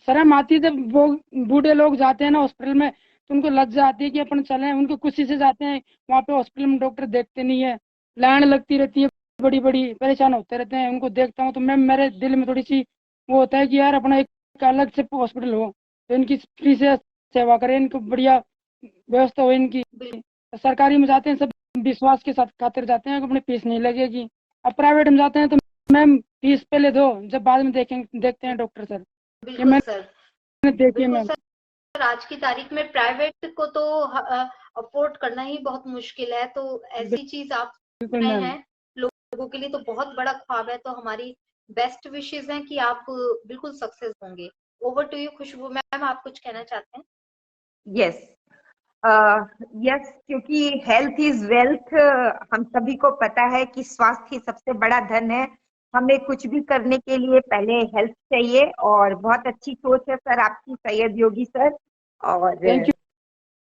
शर्म आती है जब वो बूढ़े लोग जाते हैं ना हॉस्पिटल में, तो उनको लज्जा आती है कि अपन चले, उनको खुशी से जाते हैं। वहाँ पे हॉस्पिटल में डॉक्टर देखते नहीं है, लाइन लगती रहती है बड़ी बड़ी, परेशान होते रहते हैं। उनको देखता हूँ तो मैम मेरे दिल में थोड़ी सी वो होता है कि यार अपना एक अलग से हॉस्पिटल हो, तो इनकी फ्री से सेवा करें, इनको बढ़िया व्यवस्था हो इनकी। सरकारी में जाते हैं सब विश्वास के साथ खातिर जाते हैं, अपनी फीस नहीं लगेगी। अब प्राइवेट में जाते हैं तो मैम फीस पहले दो, जब बाद में देखते हैं डॉक्टर सर। बिल्कुल सर, देखिए मैम सर आज की तारीख में प्राइवेट को तो अफोर्ड करना ही बहुत मुश्किल है, तो ऐसी चीज आप रहे हैं लोगों के लिए तो बहुत बड़ा ख्वाब है। तो हमारी बेस्ट विशेस हैं कि आप बिल्कुल सक्सेस होंगे। Over to you Khushboo ma'am, आप कुछ कहना चाहते हैं? यस यस, क्योंकि हेल्थ इज वेल्थ। हम सभी को पता है कि स्वास्थ्य ही सबसे बड़ा धन है। हमें कुछ भी करने के लिए पहले हेल्थ चाहिए, और बहुत अच्छी सोच है सर आपकी, सैयद योगी सर। और थैंक यू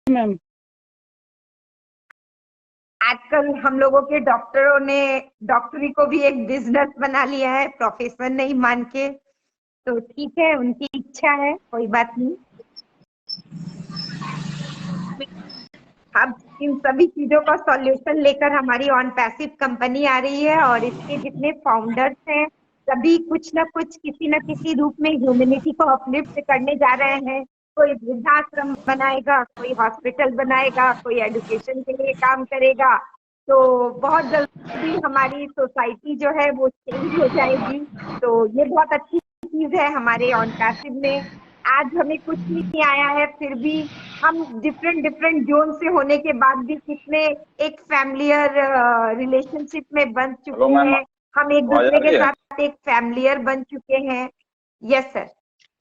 मैम। आजकल हम लोगों के डॉक्टरों ने डॉक्टरी को भी एक बिजनेस बना लिया है, प्रोफेशन नहीं मान के। तो ठीक है, उनकी इच्छा है, कोई बात नहीं। अब इन सभी चीजों का सॉल्यूशन लेकर हमारी ऑन पैसिव कंपनी आ रही है और इसके जितने फाउंडर्स हैं सभी कुछ न कुछ किसी न किसी रूप में ह्यूमैनिटी को अपलिफ्ट करने जा रहे हैं। कोई वृद्धाश्रम बनाएगा, कोई हॉस्पिटल बनाएगा, कोई एजुकेशन के लिए काम करेगा। तो बहुत जल्दी हमारी सोसाइटी जो है वो चेंज हो जाएगी। तो ये बहुत अच्छी चीज है हमारे ऑन पैसिव में। आज हमें कुछ नहीं आया है, फिर भी हम डिफरेंट जोन से होने के बाद भी कितने एक फैमिलियर रिलेशनशिप में बन चुके हैं। हम एक दूसरे के साथ एक फैमिलियर बन चुके हैं। Yes sir.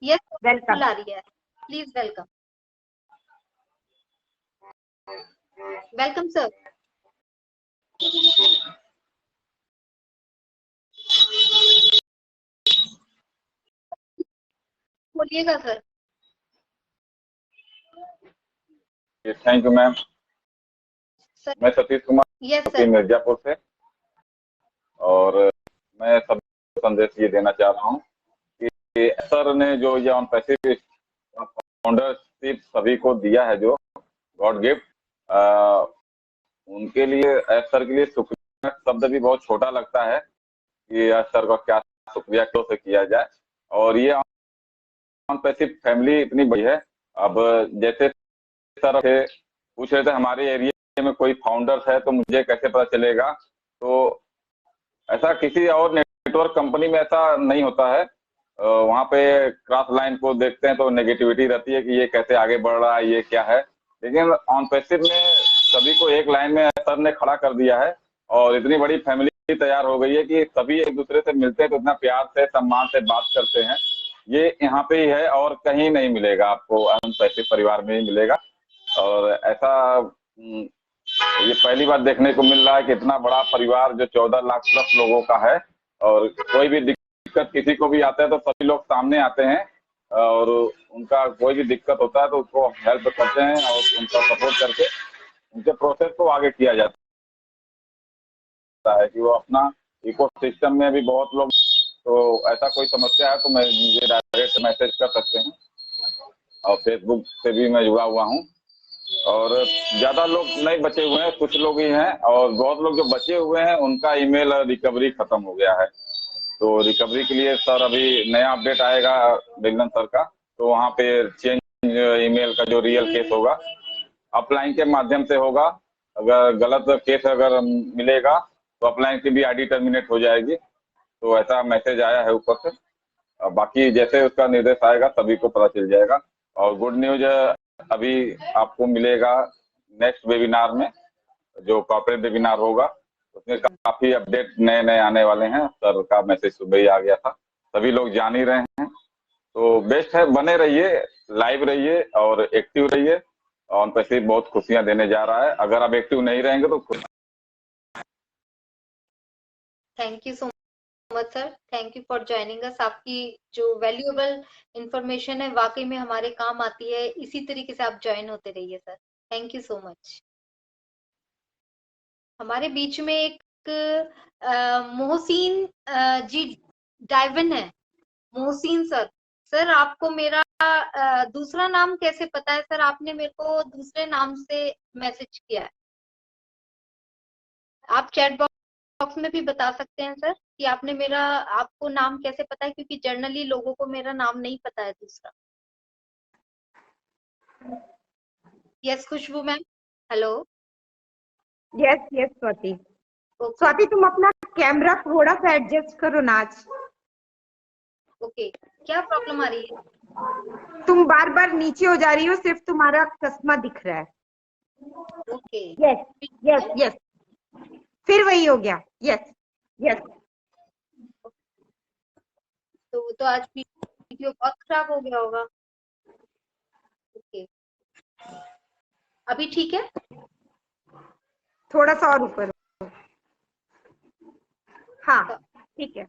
Yes, welcome. आ रही है, प्लीज वेलकम। Welcome sir. बोलिएगा सर। Thank you ma'am. मैं सतीश कुमार मिर्जापुर से, और मैं सभी संदेश ये देना चाह रहा हूँ कि सर ने जो ये ऑन पैसिव फाउंडरशिप सभी को दिया है, जो गॉड गिफ्ट, उनके लिए सर के लिए शुक्रिया शब्द भी बहुत छोटा लगता है कि सर का क्या शुक्रिया क्यों से किया जाए। और ये ऑन पैसिव फैमिली इतनी बड़ी है। अब जैसे सर से पूछ रहे थे हमारे एरिया में कोई फाउंडर्स है तो मुझे कैसे पता चलेगा, तो ऐसा किसी और नेटवर्क कंपनी में ऐसा नहीं होता है। वहाँ पे क्रॉस लाइन को देखते हैं तो नेगेटिविटी रहती है कि ये कैसे आगे बढ़ रहा है, ये क्या है। लेकिन ऑन पैसिव में सभी को एक लाइन में सर ने खड़ा कर दिया है और इतनी बड़ी फैमिली तैयार हो गई है कि सभी एक दूसरे से मिलते हैं तो इतना प्यार से सम्मान से बात करते हैं। ये यहाँ पे ही है और कहीं नहीं मिलेगा आपको, ऑन पैसिव परिवार में ही मिलेगा। और ऐसा ये पहली बार देखने को मिल रहा है कि इतना बड़ा परिवार जो 14 लाख प्लस लोगों का है, और कोई भी दिक्कत किसी को भी आता है तो सभी लोग सामने आते हैं और उनका कोई भी दिक्कत होता है तो उसको हेल्प करते हैं और उनका सपोर्ट करके उनके प्रोसेस को आगे किया जाता है कि वो अपना इकोसिस्टम में भी बहुत लोग, तो ऐसा कोई समस्या है तो मुझे डायरेक्ट मैसेज कर सकते हैं। और फेसबुक से भी मैं जुड़ा हुआ हूँ। और ज्यादा लोग नहीं बचे हुए हैं, कुछ लोग ही हैं, और बहुत लोग जो बचे हुए हैं उनका ईमेल रिकवरी खत्म हो गया है। तो रिकवरी के लिए सर अभी नया अपडेट आएगा बिगनन सर का, तो वहाँ पे चेंज ईमेल का जो रियल केस होगा अपलाइन के माध्यम से होगा। अगर गलत केस अगर मिलेगा तो अपलाइन की भी आईडी टर्मिनेट हो जाएगी। तो ऐसा मैसेज आया है ऊपर से। बाकी जैसे उसका निर्देश आएगा सभी को पता चल जाएगा। और गुड न्यूज अभी आपको मिलेगा नेक्स्ट वेबिनार में, जो कॉर्पोरेट वेबिनार होगा उसमें काफी अपडेट नए नए आने वाले हैं। सर का मैसेज सुबह ही आ गया था, सभी लोग जान ही रहे हैं। तो बेस्ट है, बने रहिए, लाइव रहिए और एक्टिव रहिए। ऑन पैसिव बहुत खुशियां देने जा रहा है। अगर आप एक्टिव नहीं रहेंगे तो thank you so much sir, thank you for joining अस। आपकी जो वैल्यूएबल इंफॉर्मेशन है वाकई में हमारे काम आती है। इसी तरीके से आप ज्वाइन होते रहिए sir. Thank you so much. हमारे बीच में एक मोहसिन जी डाइवन है। मोहसिन सर, सर आपको मेरा दूसरा नाम कैसे पता है सर? आपने मेरे को दूसरे नाम से मैसेज किया है। आप चैट बॉक्स में भी बता सकते हैं सर कि आपने मेरा, आपको नाम कैसे पता है, क्योंकि जनरली लोगों को मेरा नाम नहीं पता है दूसरा। Yes Khushbu ma'am, hello. Yes yes Swati. Swati तुम अपना कैमरा थोड़ा सा एडजस्ट करो ना आज। ओके, क्या प्रॉब्लम आ रही है? तुम बार बार नीचे हो जा रही हो, सिर्फ तुम्हारा चश्मा दिख रहा है। ओके, यस यस यस, फिर वही हो गया। Yes yes. तो आज वीडियो बहुत खराब हो गया होगा। ओके, अभी ठीक है? थोड़ा सा और ऊपर। हाँ ठीक है।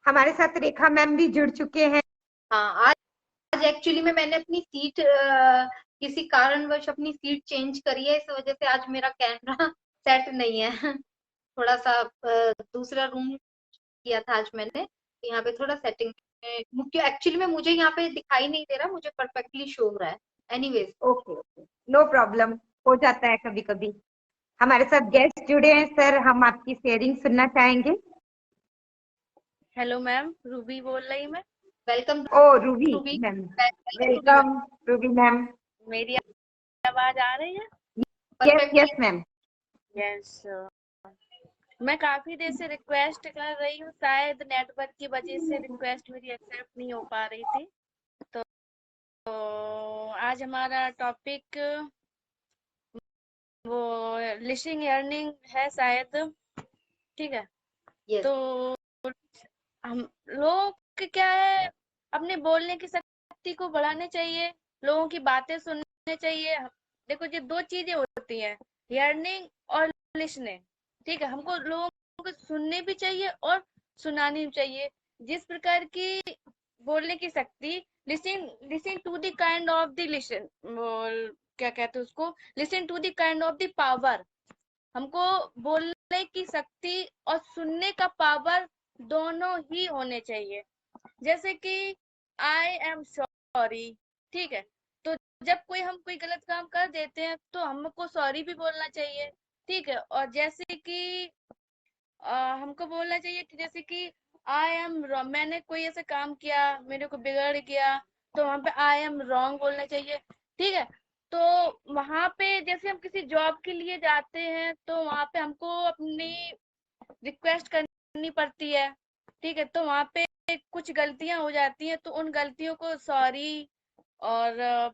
हमारे साथ रेखा मैम भी जुड़ चुके हैं। हाँ, आज एक्चुअली में मैंने अपनी सीट किसी कारणवश अपनी सीट चेंज करी है, इस वजह से आज मेरा कैमरा सेट नहीं है। थोड़ा सा दूसरा रूम किया था आज मैंने, यहाँ पे थोड़ा सेटिंग मुख्य एक्चुअली में मुझे यहाँ पे दिखाई नहीं दे रहा, मुझे परफेक्टली शो हो रहा है। Anyways okay, no problem. हो जाता है कभी कभी। हमारे साथ गेस्ट जुड़े हैं सर, हम आपकी शेयरिंग सुनना चाहेंगे। हेलो मैम, रूबी बोल रही मैं। वेलकम ओ Ruby Ruby. Ma'am, welcome welcome Ruby ma'am. मेरी आवाज आ रही है? Yes yes ma'am. यस। मैं काफी देर से रिक्वेस्ट कर रही हूँ, शायद नेटवर्क की वजह से रिक्वेस्ट मेरी एक्सेप्ट नहीं हो पा रही थी। तो आज हमारा टॉपिक वो लिसनिंग अर्निंग है शायद, ठीक है। Yes. तो हम लोग क्या है, अपने बोलने की शक्ति को बढ़ाने चाहिए, लोगों की बातें सुनने चाहिए। देखो ये दो चीजें होती हैं, हियरिंग और लिसनिंग, ठीक है। हमको लोगों को सुनने भी चाहिए और सुनानी भी चाहिए। जिस प्रकार की बोलने की शक्ति, listen to the kind of the listen, क्या कहते हैं उसको, listen to the kind of the power. हमको बोलने की शक्ति और सुनने का पावर दोनों ही होने चाहिए। जैसे कि आई एम सॉरी, ठीक है। तो जब हम कोई गलत काम कर देते हैं तो हमको सॉरी भी बोलना चाहिए, ठीक है। और जैसे कि हमको बोलना चाहिए कि जैसे कि आई एम, मैंने कोई ऐसा काम किया, मेरे को बिगड़ गया, तो वहां पे आई एम रॉन्ग बोलना चाहिए, ठीक है। तो वहां पे जैसे हम किसी जॉब के लिए जाते हैं तो वहां पे हमको अपनी रिक्वेस्ट करनी पड़ती है, ठीक है। तो वहां पे कुछ गलतियां हो जाती हैं, तो उन गलतियों को सॉरी और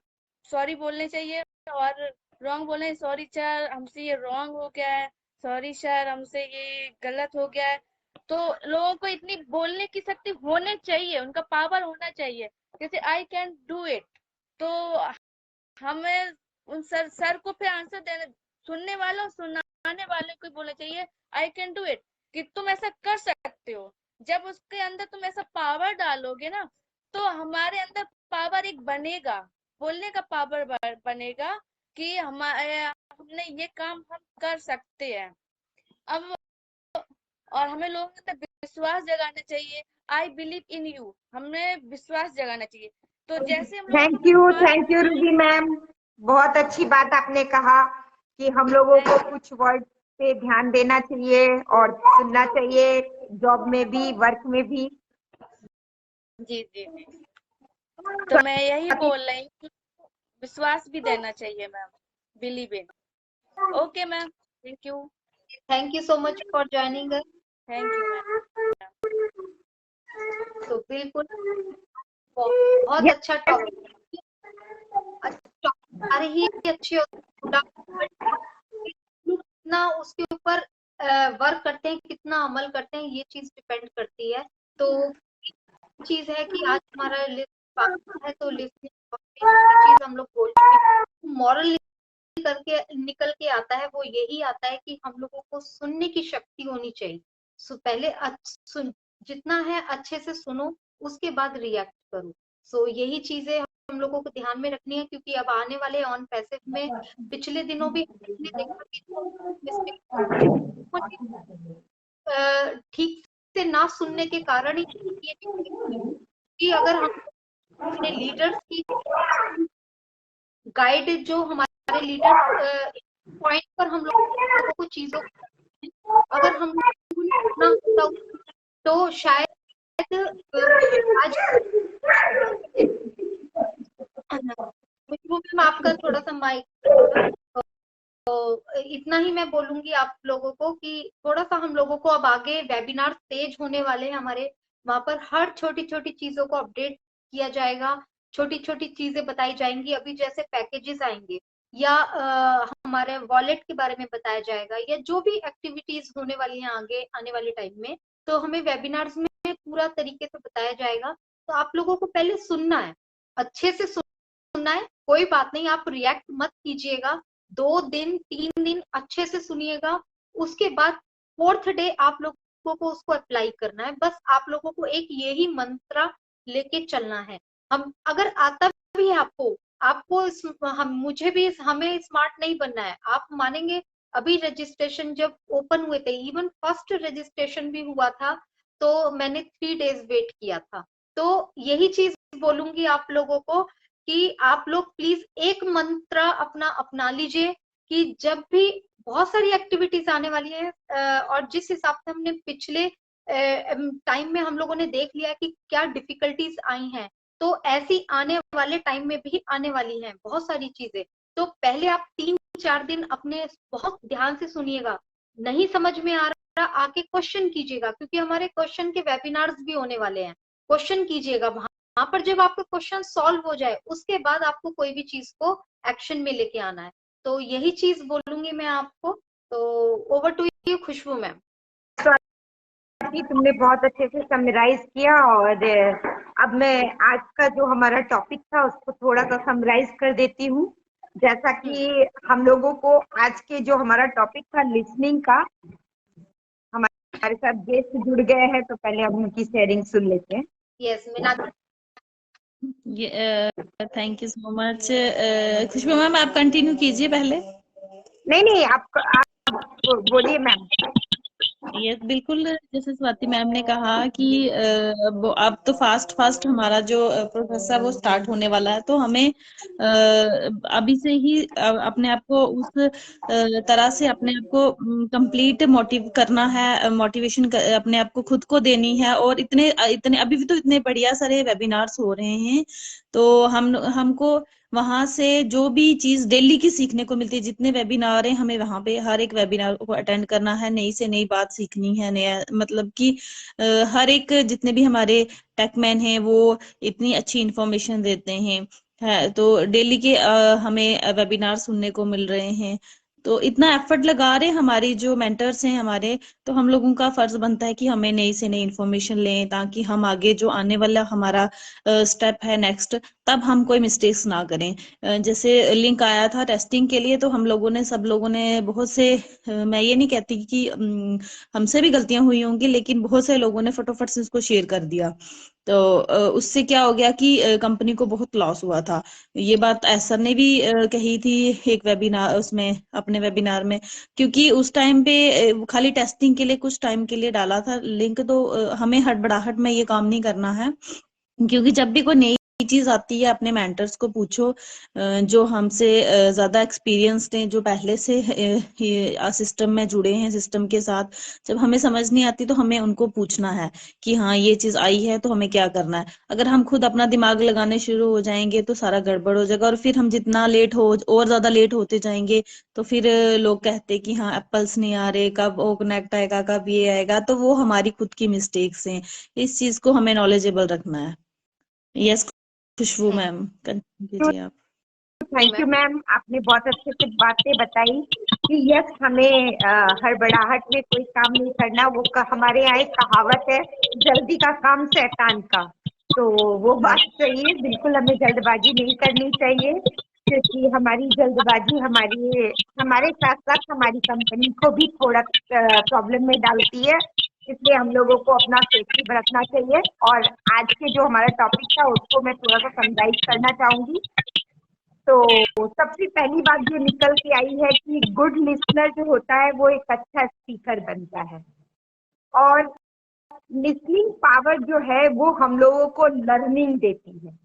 सॉरी बोलने चाहिए। और रॉन्ग बोलने, सॉरी सर हमसे ये रॉन्ग हो गया है, सॉरी सर हमसे ये गलत हो गया है। तो लोगों को इतनी बोलने की शक्ति होनी चाहिए, उनका पावर होना चाहिए। जैसे आई कैन डू इट, तो हमें उन सर को फिर आंसर देने, सुनने वालों सुनाने वाले को बोलना चाहिए आई कैन डू इट, कि तुम ऐसा कर सकते हो। जब उसके अंदर तुम ऐसा पावर डालोगे ना, तो हमारे अंदर पावर एक बनेगा, बोलने का पावर बनेगा कि हमने ये काम हम कर सकते हैं। अब और हमें लोगों के अंदर विश्वास जगाना चाहिए। आई बिलीव इन यू, हमें विश्वास जगाना चाहिए। तो जैसे हम थैंक यू रूबी मैम, बहुत अच्छी बात आपने कहा कि हम लोगों को कुछ वर्ड पे ध्यान देना चाहिए और सुनना चाहिए, जॉब में भी वर्क में भी। जी जी जी, तो मैं यही बोल रही हूँ, विश्वास भी देना चाहिए ma'am, believe in. Okay ma'am, thank you so much for joining us. Thank you ma'am. तो बिल्कुल बहुत अच्छा टॉपिक, सारे ही अच्छे कितना उसके ऊपर वर्क करते हैं, कितना अमल करते हैं, ये चीज डिपेंड करती है। तो चीज है कि आज हमारा लिस्ट है, तो लिस्ट चीज हम लोग बोल चुके। मॉरल करके निकल के आता है, वो यही आता है कि हम लोगों को सुनने की शक्ति होनी चाहिए। पहले जितना है अच्छे से सुनो, उसके बाद रिएक्ट करो। सो यही चीजें हम लोगों को ध्यान में रखनी है, क्योंकि अब आने वाले ऑन पैसिव में पिछले दिनों भी ठीक से ना सुनने के कारण ही कि अगर हम अपने लीडर्स की गाइड, जो हमारे लीडर पॉइंट पर हम लोगों को चीजों, अगर हम ना होता तो शायद आज मैं आपका थोड़ा सा माइक, तो इतना ही मैं बोलूंगी आप लोगों को कि थोड़ा सा हम लोगों को अब आगे वेबिनार तेज होने वाले हैं हमारे, वहां पर हर छोटी छोटी चीजों को अपडेट किया जाएगा, छोटी छोटी चीजें बताई जाएंगी। अभी जैसे पैकेजेस आएंगे या हमारे वॉलेट के बारे में बताया जाएगा, या जो भी एक्टिविटीज होने वाली हैं आगे आने वाले टाइम में, तो हमें वेबिनार्स में पूरा तरीके से बताया जाएगा। तो आप लोगों को पहले सुनना है, अच्छे से सुनना है, कोई बात नहीं, आप रिएक्ट मत कीजिएगा, 2 दिन 3 दिन अच्छे से सुनिएगा, उसके बाद 4th डे आप लोगों को उसको अप्लाई करना है। बस आप लोगों को एक यही मंत्र लेके चलना है। हम अगर आता भी है आपको मुझे भी, हमें स्मार्ट नहीं बनना है। आप मानेंगे अभी रजिस्ट्रेशन जब ओपन हुए थे, इवन फर्स्ट रजिस्ट्रेशन भी हुआ था, तो मैंने 3 डेज वेट किया था। तो यही चीज बोलूंगी आप लोगों को कि आप लोग प्लीज एक मंत्र अपना अपना लीजिए, कि जब भी बहुत सारी एक्टिविटीज आने वाली है और जिस हिसाब से हमने पिछले टाइम में हम लोगों ने देख लिया कि क्या डिफिकल्टीज आई हैं, तो ऐसी आने वाले टाइम में भी आने वाली हैं बहुत सारी चीजें। तो पहले आप 3-4 दिन अपने बहुत ध्यान से सुनिएगा, नहीं समझ में आ रहा आके क्वेश्चन कीजिएगा, क्योंकि हमारे क्वेश्चन के वेबिनार्स भी होने वाले हैं। क्वेश्चन कीजिएगा, वहां पर जब आपका क्वेश्चन सॉल्व हो जाए उसके बाद आपको कोई भी चीज को एक्शन में लेके आना है। तो यही चीज बोलूंगी मैं आपको। तो over to you Khushboo ma'am. तुमने बहुत अच्छे से समराइज किया, और अब मैं आज का जो हमारा टॉपिक था उसको थोड़ा सा समराइज कर देती हूँ। जैसा कि हम लोगों को आज के जो हमारा टॉपिक था लिसनिंग का, हमारे साथ गेस्ट जुड़ गए हैं, तो पहले हम उनकी शेयरिंग सुन लेते हैं। Yes Meenakshi. Thank you so much. Khushboo ma'am आप कंटिन्यू कीजिए पहले। नहीं आप बोलिए मैम। यस बिल्कुल, जैसे स्वाति मैम ने कहा कि अब तो फास्ट हमारा जो प्रोसेस है वो स्टार्ट होने वाला है, तो हमें अभी से ही अपने आप को उस तरह से अपने आप को कंप्लीट मोटिव करना है, मोटिवेशन अपने आप को खुद को देनी है। और इतने अभी भी तो इतने बढ़िया सारे वेबिनार्स हो रहे हैं, तो हमको वहां से जो भी चीज डेली की सीखने को मिलती है, जितने वेबिनार है हमें वहां पे हर एक वेबिनार को अटेंड करना है, नई से नई बात सीखनी है, नया मतलब कि हर एक जितने भी हमारे टेकमैन हैं वो इतनी अच्छी इंफॉर्मेशन देते हैं, तो डेली के हमें वेबिनार सुनने को मिल रहे हैं। तो इतना एफर्ट लगा रहे हमारी जो मेंटर्स हैं हमारे, तो हम लोगों का फर्ज बनता है कि हमें नई से नई इंफॉर्मेशन लें, ताकि हम आगे जो आने वाला हमारा स्टेप है नेक्स्ट, तब हम कोई मिस्टेक्स ना करें। जैसे लिंक आया था टेस्टिंग के लिए, तो सब लोगों ने बहुत से मैं ये नहीं कहती कि हमसे भी गलतियां हुई होंगी, लेकिन बहुत से लोगों ने फटाफट से उसको शेयर कर दिया। तो उससे क्या हो गया कि कंपनी को बहुत लॉस हुआ था। ये बात एसर ने भी कही थी एक वेबिनार, उसमें अपने वेबिनार में, क्योंकि उस टाइम पे खाली टेस्टिंग के लिए कुछ टाइम के लिए डाला था लिंक। तो हमें हड़बड़ाहट में ये काम नहीं करना है, क्योंकि जब भी कोई नई चीज आती है अपने मेंटर्स को पूछो, जो हमसे ज्यादा एक्सपीरियंस्ड हैं, जो पहले से सिस्टम में जुड़े हैं, सिस्टम के साथ। जब हमें समझ नहीं आती तो हमें उनको पूछना है कि हाँ ये चीज आई है तो हमें क्या करना है। अगर हम खुद अपना दिमाग लगाने शुरू हो जाएंगे तो सारा गड़बड़ हो जाएगा, और फिर हम जितना लेट हो और ज्यादा लेट होते जाएंगे, तो फिर लोग कहते कि हाँ एप्पल्स नहीं आ रहे, कब वो कनेक्ट आएगा, कब ये आएगा। तो वो हमारी खुद की मिस्टेक्स हैं, इस चीज को हमें नॉलेजेबल रखना है। यस खुशबू मैम कंटिन्यू कीजिए आप। थैंक यू मैम, आपने बहुत अच्छे से बातें बताई कि यस हमें हड़बड़ाहट में कोई काम नहीं करना। हमारे यहाँ एक कहावत है, जल्दी का काम शैतान का। तो वो बात सही है, बिल्कुल हमें जल्दबाजी नहीं करनी चाहिए, क्योंकि हमारी जल्दबाजी हमारे साथ साथ हमारी कंपनी को भी थोड़ा प्रॉब्लम में डालती है। इसलिए हम लोगों को अपना सेफ्टी बरतना चाहिए। और आज के जो हमारा टॉपिक था उसको मैं थोड़ा सा समराइज करना चाहूंगी। तो सबसे पहली बात जो निकल के आई है कि गुड लिसनर जो होता है वो एक अच्छा स्पीकर बनता है। और लिसनिंग पावर जो है वो हम लोगों को लर्निंग देती है।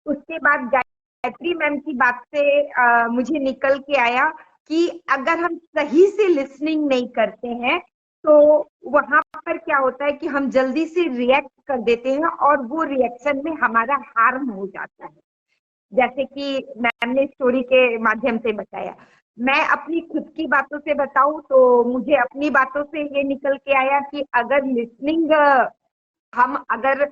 उसके बाद गायत्री मैम की बात से मुझे निकल के आया कि अगर हम सही से लिसनिंग नहीं करते हैं तो वहां पर क्या होता है कि हम जल्दी से रिएक्ट कर देते हैं, और वो रिएक्शन में हमारा हार्म हो जाता है। जैसे कि मैम ने स्टोरी के माध्यम से बताया, मैं अपनी खुद की बातों से बताऊं तो मुझे अपनी बातों से ये निकल के आया कि अगर लिसनिंग हम अगर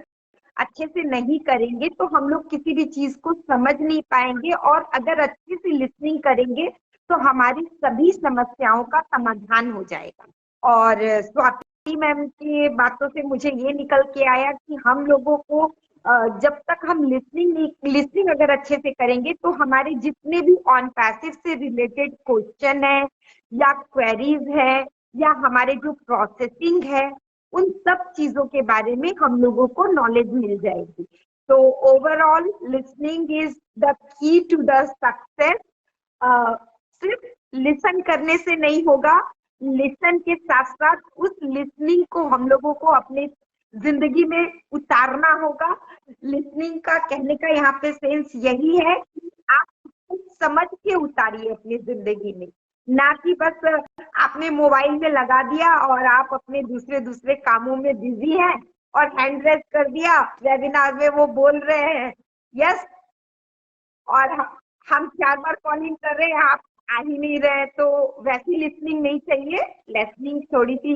अच्छे से नहीं करेंगे तो हम लोग किसी भी चीज को समझ नहीं पाएंगे, और अगर अच्छे से लिसनिंग करेंगे तो हमारी सभी समस्याओं का समाधान हो जाएगा। और स्वाति मैम की बातों से मुझे ये निकल के आया कि हम लोगों को जब तक हम लिसनिंग अगर अच्छे से करेंगे तो हमारे जितने भी ऑन पैसिव से रिलेटेड क्वेश्चन है या क्वेरीज है या हमारे जो प्रोसेसिंग है, उन सब चीजों के बारे में हम लोगों को नॉलेज मिल जाएगी। तो overall listening is the key to the success. सिर्फ लिसन करने से नहीं होगा, लिसन के साथ साथ उस लिसनिंग को हम लोगों को अपने जिंदगी में उतारना होगा। लिसनिंग का कहने का यहाँ पे सेंस यही है कि आप समझ के उतारिए अपनी जिंदगी में। ना कि बस आपने मोबाइल में लगा दिया और आप अपने दूसरे दूसरे कामों में बिजी हैं और हैंड रेज कर दिया, वेबिनार में वो बोल रहे हैं यस, और हम 4 बार कॉलिंग कर रहे हैं, आप आ ही नहीं रहे, तो वैसी लिसनिंग नहीं चाहिए। लिसनिंग थोड़ी सी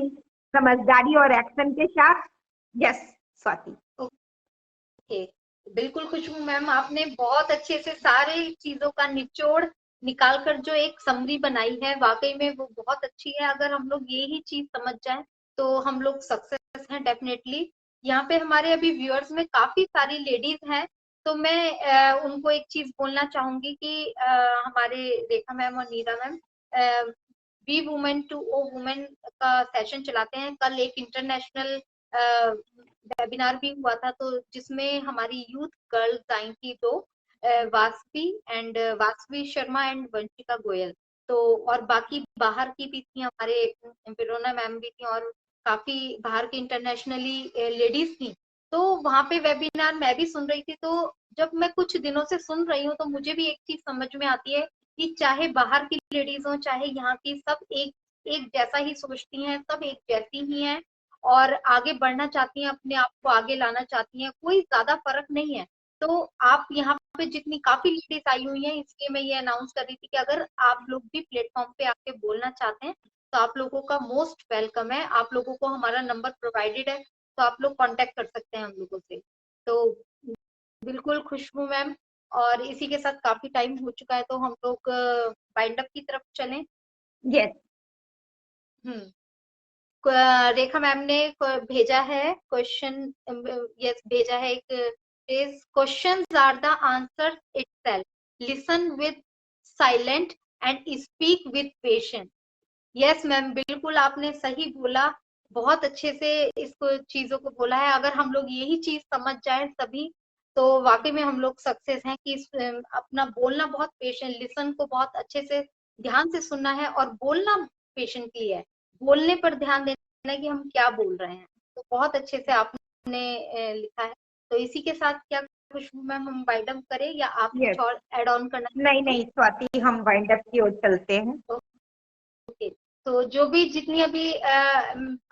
समझदारी और एक्शन के साथ। यस स्वाति। ओके, बिल्कुल खुशबू मैम, आपने बहुत अच्छे से सारे चीजों का निचोड़ निकाल कर जो एक समरी बनाई है, वाकई में वो बहुत अच्छी है। अगर हम लोग ये ही चीज समझ जाएं तो हम लोग सक्सेस हैं डेफिनेटली। यहाँ पे हमारे अभी व्यूअर्स में काफी सारी लेडीज हैं, तो मैं उनको एक चीज बोलना चाहूंगी कि हमारे रेखा मैम और Neera ma'am B women to O women का सेशन चलाते हैं। कल एक इंटरनेशनल वेबिनार भी हुआ था, तो जिसमें हमारी यूथ गर्ल्स आई थी, तो वासवी शर्मा एंड वंशिका गोयल, तो और बाकी बाहर की भी थी, हमारे विरोना मैम भी थी, और काफी बाहर की इंटरनेशनली लेडीज थी। तो वहां पे वेबिनार मैं भी सुन रही थी, तो जब मैं कुछ दिनों से सुन रही हूँ तो मुझे भी एक चीज समझ में आती है कि चाहे बाहर की लेडीज हो चाहे यहाँ की, सब एक जैसा ही सोचती हैं, सब एक जैसी ही हैं और आगे बढ़ना चाहती हैं, अपने आप को आगे लाना चाहती हैं, कोई ज्यादा फर्क नहीं है। तो आप यहाँ पे जितनी काफी लेडीज आई हुई हैं, इसलिए मैं ये अनाउंस कर रही थी कि अगर आप लोग भी प्लेटफॉर्म पे आके बोलना चाहते हैं तो आप लोगों का मोस्ट वेलकम है। आप लोगों को हमारा नंबर प्रोवाइडेड है, तो आप लोग कांटेक्ट कर सकते हैं हम लोगों से। तो बिल्कुल खुशबू मैम, और इसी के साथ काफी टाइम हो चुका है, तो हम लोग वाइंड अप की तरफ चलें। यस रेखा मैम ने भेजा है क्वेश्चन, यस भेजा है एक is questions are the answer itself, listen with silent and speak with patience. Yes ma'am, बिल्कुल आपने सही बोला, बहुत अच्छे से इसको चीजों को बोला है। अगर हम लोग यही चीज समझ जाए सभी, तो वाकई में हम लोग सक्सेस हैं कि अपना बोलना बहुत पेशेंट, लिसन को बहुत अच्छे से ध्यान से सुनना है और बोलना पेशेंटली है, बोलने पर ध्यान देना है कि हम क्या बोल रहे हैं। तो बहुत अच्छे से आपने लिखा है। तो इसी के साथ क्या खुशबू मैम हम वाइंड अप करें या आप यस, कुछ और एड ऑन करना नहीं नहीं स्वाति, हम वाइंड अप की ओर चलते हैं। ओके, तो जो भी जितनी अभी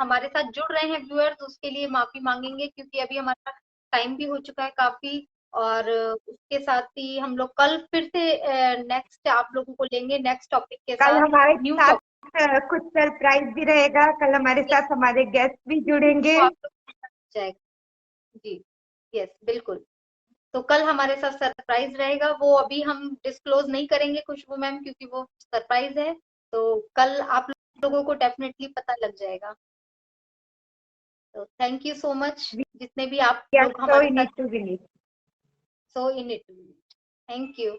हमारे साथ जुड़ रहे हैं व्यूअर्स, उसके लिए माफी मांगेंगे क्योंकि अभी हमारा टाइम भी हो चुका है काफी। और उसके साथ ही हम लोग कल फिर से नेक्स्ट आप लोगों को लेंगे नेक्स्ट टॉपिक के कल साथ, हमारे न्यू साथ टॉपिक कुछ सरप्राइज भी रहेगा। कल हमारे साथ हमारे गेस्ट भी जुड़ेंगे। आप लोग जाएगा जी। यस बिल्कुल, तो कल हमारे साथ सरप्राइज रहेगा, वो अभी हम डिस्क्लोज नहीं करेंगे खुशबू मैम क्योंकि वो सरप्राइज है। तो कल आप लोगों को डेफिनेटली पता लग जाएगा। तो थैंक यू सो मच जितने भी आप लोग सो हमारे इन साथ, it to believe. So in it, thank you.